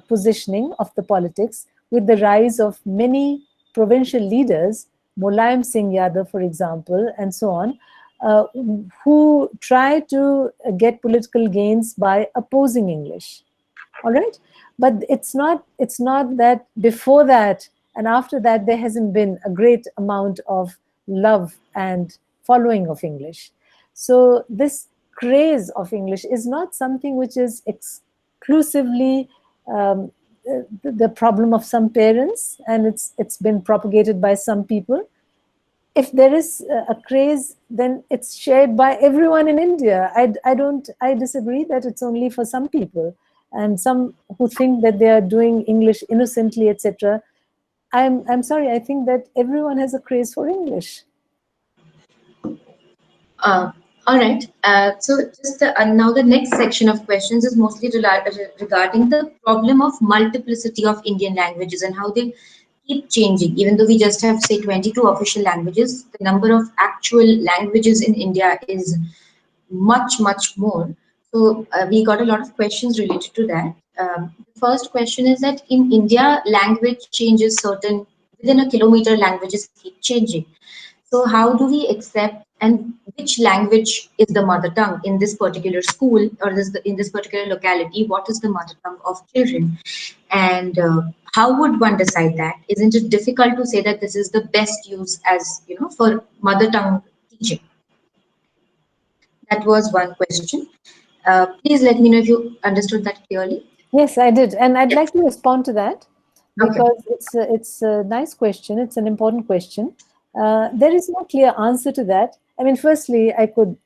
positioning of the politics with the rise of many provincial leaders, Mulayam Singh Yadav, for example, and so on, who try to get political gains by opposing English. All right, but it's not that before that and after that there hasn't been a great amount of love and following of English. So this craze of English is not something which is exclusively the problem of some parents, and it's been propagated by some people. If there is a craze, then it's shared by everyone in India. I disagree that it's only for some people and some who think that they are doing English innocently, etc. I'm sorry. I think that everyone has a craze for English. Uh, all right. So just now the next section of questions is mostly regarding the problem of multiplicity of Indian languages and how they keep changing. Even though we just have, say, 22 official languages, the number of actual languages in India is much, much more. So we got a lot of questions related to that. The first question is that in India, language changes certain, within a kilometer, languages keep changing. So how do we accept and which language is the mother tongue in this particular school or in this particular locality? What is the mother tongue of children? And how would one decide that? Isn't it difficult to say that this is the best use as, for mother tongue teaching? That was one question. Please let me know if you understood that clearly. Yes, I did, and I'd like to respond to that Okay. because it's a nice question. It's an important question. There is no clear answer to that. I mean, firstly, I could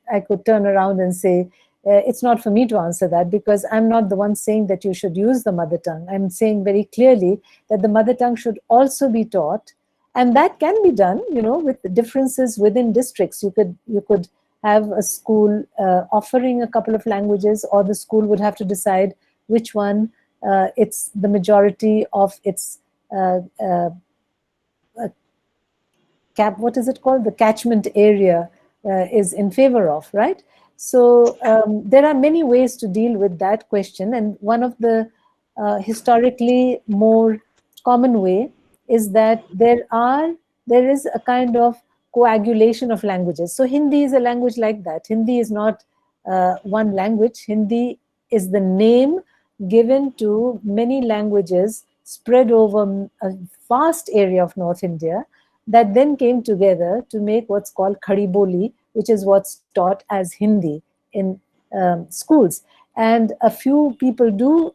turn around and say it's not for me to answer that because I'm not the one saying that you should use the mother tongue. I'm saying very clearly that the mother tongue should also be taught, and that can be done, with differences within districts. You could have a school offering a couple of languages, or the school would have to decide which one it's the majority of its what is it called? The catchment area is in favor of, right? So there are many ways to deal with that question, and one of the historically more common way is that there is a kind of coagulation of languages. So Hindi is a language like that. Hindi is not one language. Hindi is the name given to many languages spread over a vast area of North India that then came together to make what's called Khadi Boli, which is what's taught as Hindi in schools. And a few people do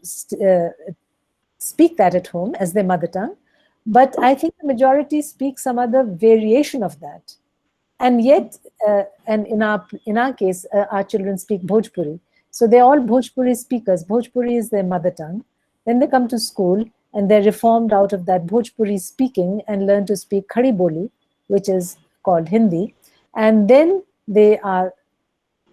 speak that at home as their mother tongue, but I think the majority speak some other variation of that. And yet, and in our case, our children speak Bhojpuri. So they're all Bhojpuri speakers. Bhojpuri is their mother tongue. Then they come to school and they're reformed out of that Bhojpuri speaking and learn to speak Khadi Boli, which is called Hindi. And then they are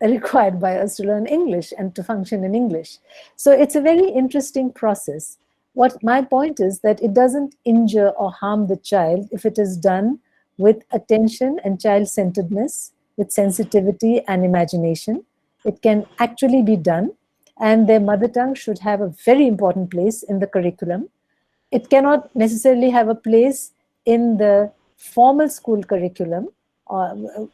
required by us to learn English and to function in English. So it's a very interesting process. What my point is that it doesn't injure or harm the child if it is done with attention and child-centeredness, with sensitivity and imagination. It can actually be done, and their mother tongue should have a very important place in the curriculum. It cannot necessarily have a place in the formal school curriculum,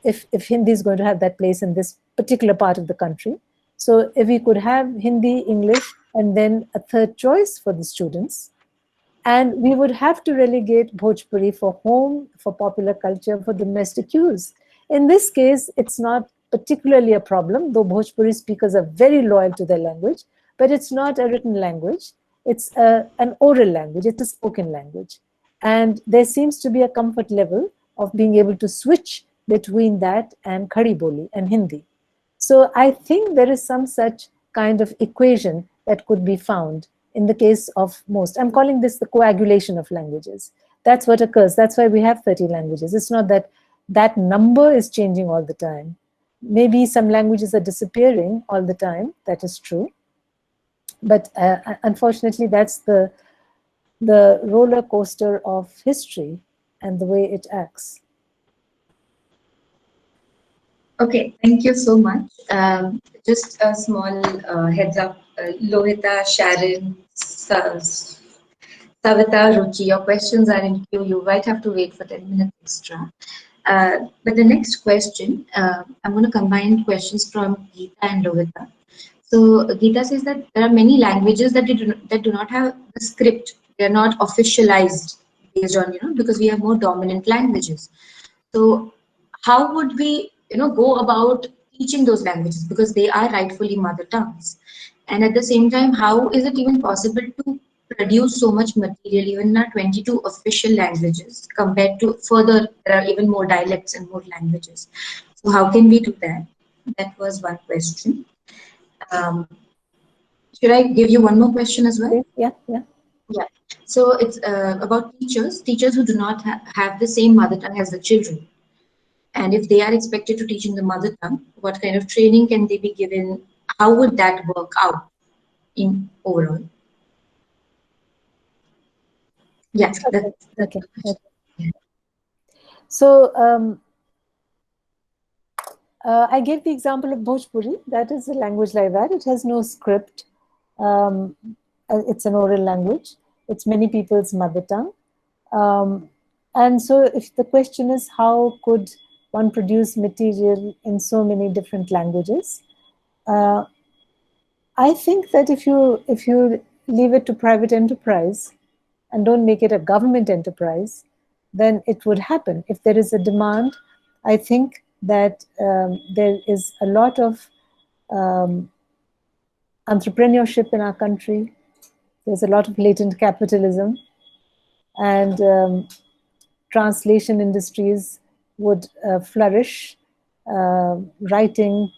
if Hindi is going to have that place in this particular part of the country. So if we could have Hindi, English, and then a third choice for the students, and we would have to relegate Bhojpuri for home, for popular culture, for domestic use. In this case, it's not particularly a problem, though Bhojpuri speakers are very loyal to their language, but it's not a written language. It's an oral language. It's a spoken language. And there seems to be a comfort level of being able to switch between that and Khadi Boli and Hindi. So I think there is some such kind of equation that could be found in the case of most. I'm calling this the coagulation of languages. That's what occurs. That's why we have 30 languages. It's not that that number is changing all the time. Maybe some languages are disappearing all the time. That is true. But unfortunately, that's the roller coaster of history and the way it acts. Okay, thank you so much. Just a small heads up, Lohita, Sharon, Savita, Ruchi, your questions are in queue. You might have to wait for 10 minutes extra. But the next question, I'm going to combine questions from Geeta and Lohita. So Geeta says that there are many languages that do not have a script. They are not officialized based on, because we have more dominant languages. So how would we, go about teaching those languages, because they are rightfully mother tongues? And at the same time, how is it even possible to produce so much material even in our 22 official languages compared to further, there are even more dialects and more languages. So how can we do that? That was one question. Should I give you one more question as well? Yeah. Yeah. So it's about teachers who do not have the same mother tongue as the children. And if they are expected to teach in the mother tongue, what kind of training can they be given? How would that work out in overall? Yeah. Okay. So I gave the example of Bhojpuri. That is a language like that. It has no script. It's an oral language. It's many people's mother tongue. And so if the question is how could one produce material in so many different languages, I think that if you leave it to private enterprise and don't make it a government enterprise, then it would happen. If there is a demand, I think that there is a lot of entrepreneurship in our country. There's a lot of latent capitalism, and translation industries would flourish. Writing,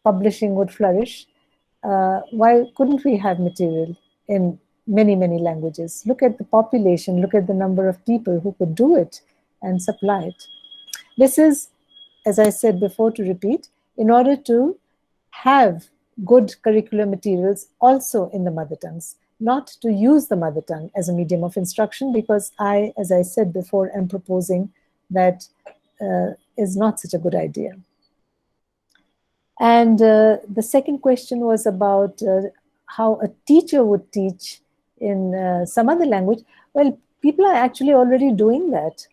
publishing would flourish. Why couldn't we have material in many, many languages? Look at the population, look at the number of people who could do it and supply it. This is, as I said before, to repeat, in order to have good curricular materials also in the mother tongues, not to use the mother tongue as a medium of instruction, because I, as I said before, am proposing that is not such a good idea. And the second question was about how a teacher would teach in some other language. Well, people are actually already doing that.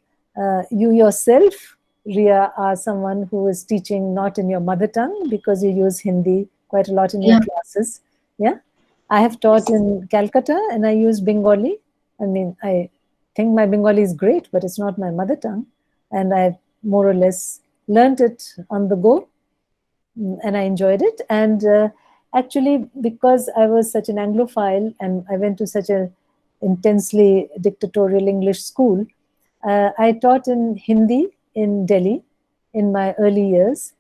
You yourself, Ria, are someone who is teaching not in your mother tongue because you use Hindi quite a lot in your classes. Yeah, I have taught in Calcutta and I use Bengali. I mean, I think my Bengali is great, but it's not my mother tongue. And I've more or less learned it on the go. And I enjoyed it. And actually, because I was such an Anglophile and I went to such an intensely dictatorial English school, I taught in Hindi in Delhi in my early years.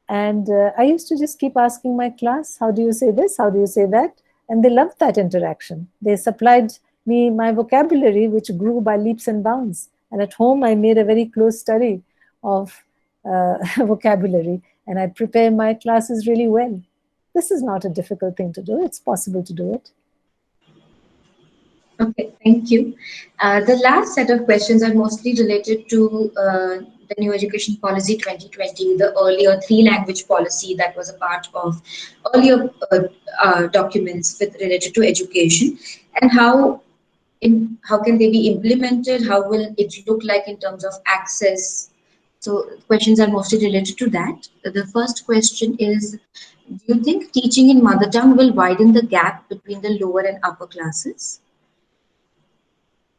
And I used to just keep asking my class, how do you say this? How do you say that? And they loved that interaction. They supplied me my vocabulary, which grew by leaps and bounds. And at home, I made a very close study of vocabulary. And I prepare my classes really well. This is not a difficult thing to do. It's possible to do it. Okay, thank you. The last set of questions are mostly related to the New Education Policy 2020, the earlier 3-language policy that was a part of earlier documents related to education, and how can they be implemented? How will it look like in terms of access? So questions are mostly related to that. The first question is, do you think teaching in mother tongue will widen the gap between the lower and upper classes?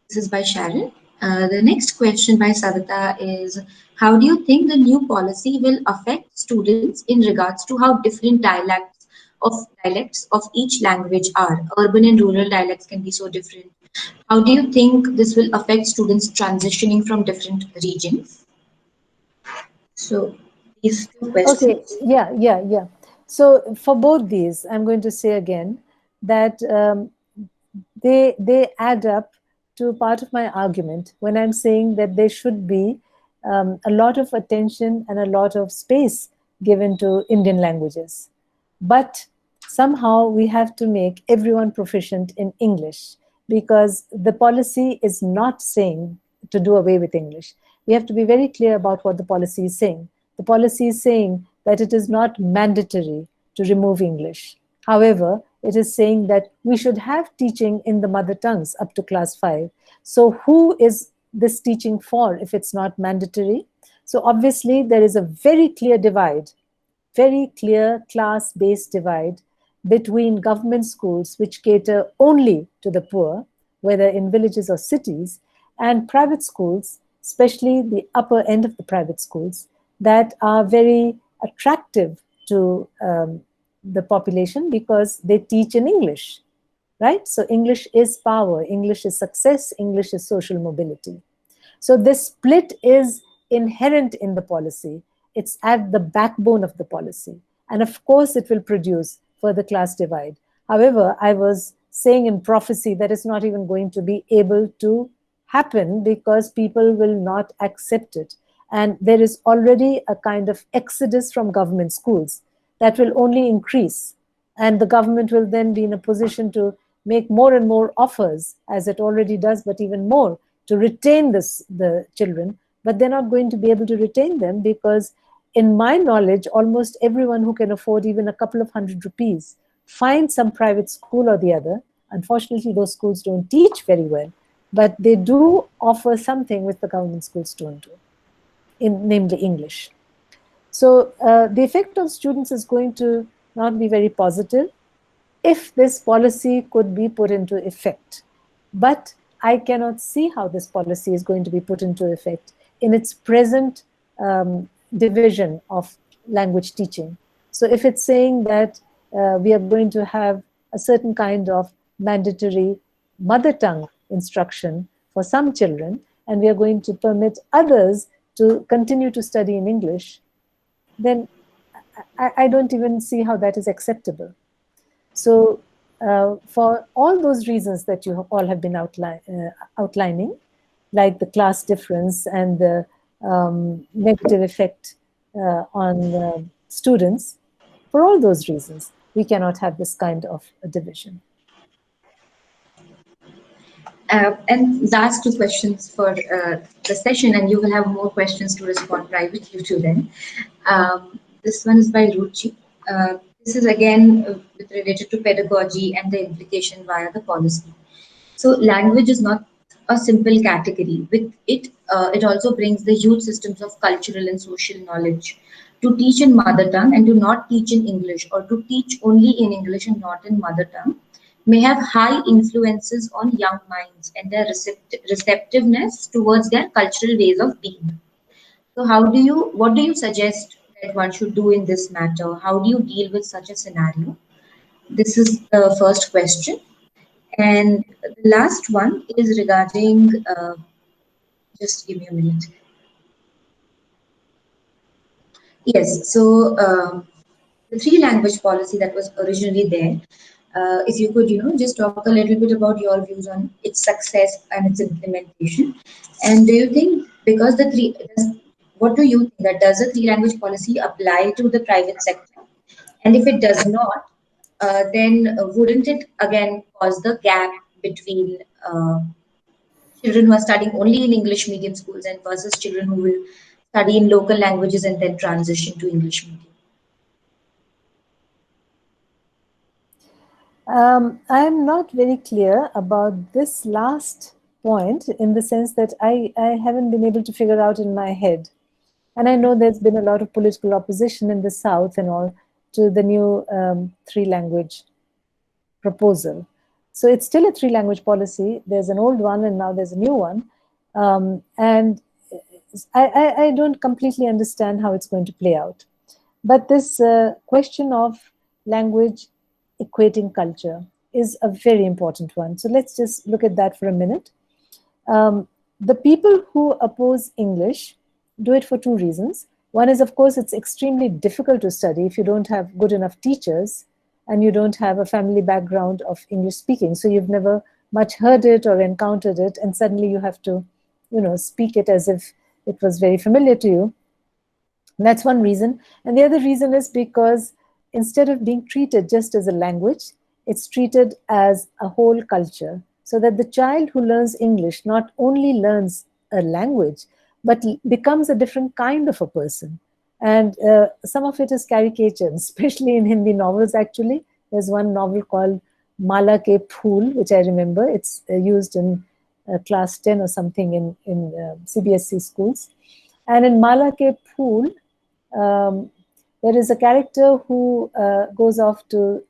This is by Sharon. The next question by Savita is, how do you think the new policy will affect students in regards to how different dialects of each language are? Urban and rural dialects can be so different. How do you think this will affect students transitioning from different regions? So these two questions. Okay, yeah. So for both these, I'm going to say again that they add up to part of my argument when I'm saying that there should be a lot of attention and a lot of space given to Indian languages. But somehow we have to make everyone proficient in English, because the policy is not saying to do away with English. We have to be very clear about what the policy is saying. The policy is saying that it is not mandatory to remove English. However, it is saying that we should have teaching in the mother tongues up to class 5. So who is this teaching for if it's not mandatory? So obviously there is a very clear divide, very clear class-based divide between government schools which cater only to the poor, whether in villages or cities, and private schools, especially the upper end of the private schools, that are very attractive to the population because they teach in English, right? So English is power, English is success, English is social mobility. So this split is inherent in the policy. It's at the backbone of the policy. And of course, it will produce further class divide. However, I was saying in prophecy that it's not even going to be able to happen because people will not accept it. And there is already a kind of exodus from government schools that will only increase. And the government will then be in a position to make more and more offers, as it already does, but even more, to retain the children. But they're not going to be able to retain them because, in my knowledge, almost everyone who can afford even a couple of hundred rupees finds some private school or the other. Unfortunately, those schools don't teach very well, but they do offer something which the government schools don't do, namely English. So the effect on students is going to not be very positive if this policy could be put into effect. But I cannot see how this policy is going to be put into effect in its present division of language teaching. So if it's saying that we are going to have a certain kind of mandatory mother tongue instruction for some children, and we are going to permit others to continue to study in English, then I don't even see how that is acceptable. So for all those reasons that you all have been outlining, like the class difference and the negative effect on students, for all those reasons, we cannot have this kind of a division. And last two questions for the session, and you will have more questions to respond privately to them. This one is by Ruchi. This is again related to pedagogy and the implication via the policy. So language is not a simple category. With it, it also brings the huge systems of cultural and social knowledge. To teach in mother tongue and to not teach in English, or to teach only in English and not in mother tongue, may have high influences on young minds and their receptiveness towards their cultural ways of being. So what do you suggest that one should do in this matter? How do you deal with such a scenario? This is the first question. And the last one is regarding, just give me a minute. Yes, so the three language policy that was originally there, if you could, just talk a little bit about your views on its success and its implementation. And do you think, because what do you think, that does the three language policy apply to the private sector? And if it does not, then wouldn't it again cause the gap between children who are studying only in English medium schools and versus children who will study in local languages and then transition to English medium? I'm not very clear about this last point, in the sense that I haven't been able to figure out in my head. And I know there's been a lot of political opposition in the South and all to the new three-language proposal. So it's still a three-language policy. There's an old one and now there's a new one. And I don't completely understand how it's going to play out. But this question of language equating culture is a very important one. So let's just look at that for a minute. The people who oppose English do it for two reasons. One is, of course, it's extremely difficult to study if you don't have good enough teachers and you don't have a family background of English speaking. So you've never much heard it or encountered it, and suddenly you have to, speak it as if it was very familiar to you. And that's one reason. And the other reason is because instead of being treated just as a language, it's treated as a whole culture. So that the child who learns English not only learns a language, but becomes a different kind of a person. And some of it is caricatured, especially in Hindi novels, actually. There's one novel called Mala Ke Phool, which I remember. It's used in class 10 or something in CBSE schools. And in Mala Ke Phool, there is a character who goes off to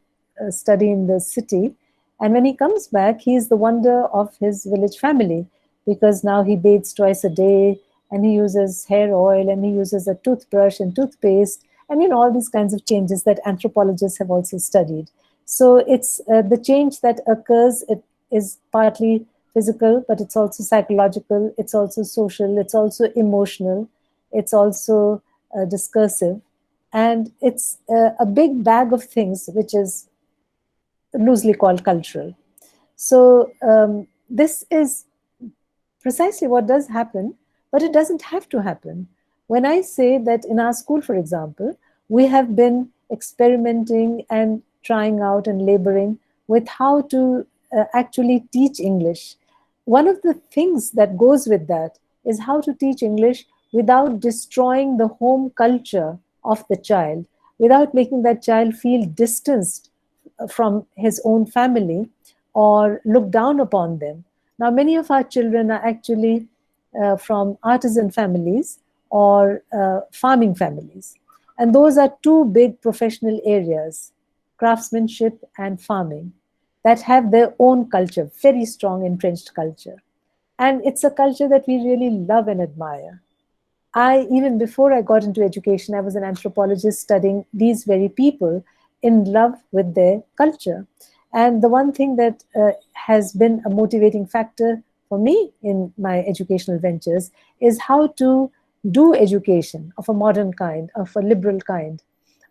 study in the city. And when he comes back, he is the wonder of his village family, because now he bathes twice a day, and he uses hair oil, and he uses a toothbrush and toothpaste, and all these kinds of changes that anthropologists have also studied. So it's the change that occurs. It is partly physical, but it's also psychological, it's also social, it's also emotional, it's also discursive, and it's a big bag of things which is loosely called cultural. So this is precisely what does happen, but it doesn't have to happen. When I say that in our school, for example, we have been experimenting and trying out and laboring with how to actually teach English, one of the things that goes with that is how to teach English without destroying the home culture of the child, without making that child feel distanced from his own family or look down upon them. Now, many of our children are actually from artisan families or farming families. And those are two big professional areas, craftsmanship and farming, that have their own culture, very strong entrenched culture. And it's a culture that we really love and admire. Even before I got into education, I was an anthropologist studying these very people in love with their culture. And the one thing that has been a motivating factor for me in my educational ventures is how to do education of a modern kind, of a liberal kind,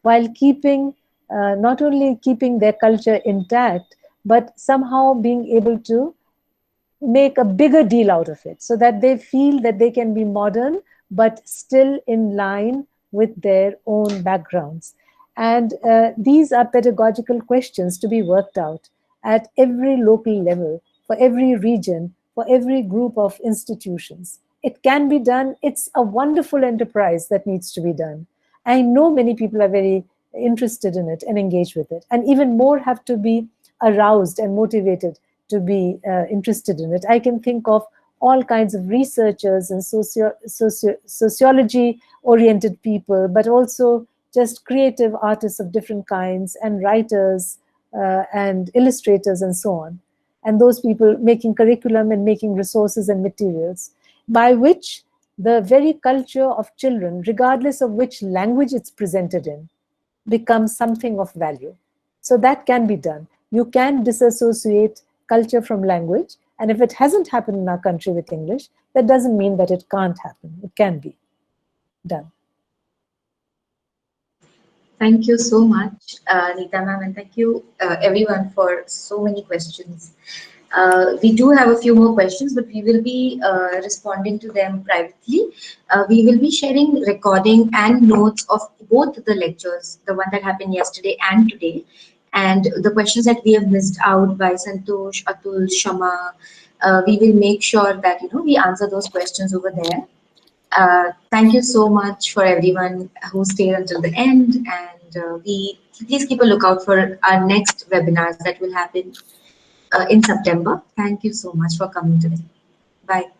while keeping, not only keeping their culture intact, but somehow being able to make a bigger deal out of it so that they feel that they can be modern but still in line with their own backgrounds. And these are pedagogical questions to be worked out at every local level, for every region, for every group of institutions. It can be done. It's a wonderful enterprise that needs to be done. I know many people are very interested in it and engaged with it, and even more have to be aroused and motivated to be interested in it. I can think of all kinds of researchers and sociology-oriented people, but also just creative artists of different kinds, and writers and illustrators and so on. And those people making curriculum and making resources and materials by which the very culture of children, regardless of which language it's presented in, becomes something of value. So that can be done. You can disassociate culture from language. And if it hasn't happened in our country with English, that doesn't mean that it can't happen. It can be done. Thank you so much, Nita ma'am, and thank you everyone for so many questions. We do have a few more questions, but we will be responding to them privately. We will be sharing recording and notes of both the lectures, the one that happened yesterday and today, and the questions that we have missed out by Santosh, Atul, Shama. We will make sure that we answer those questions over there. Thank you so much for everyone who stayed until the end, and please keep a lookout for our next webinars that will happen in September. Thank you so much for coming today. Bye.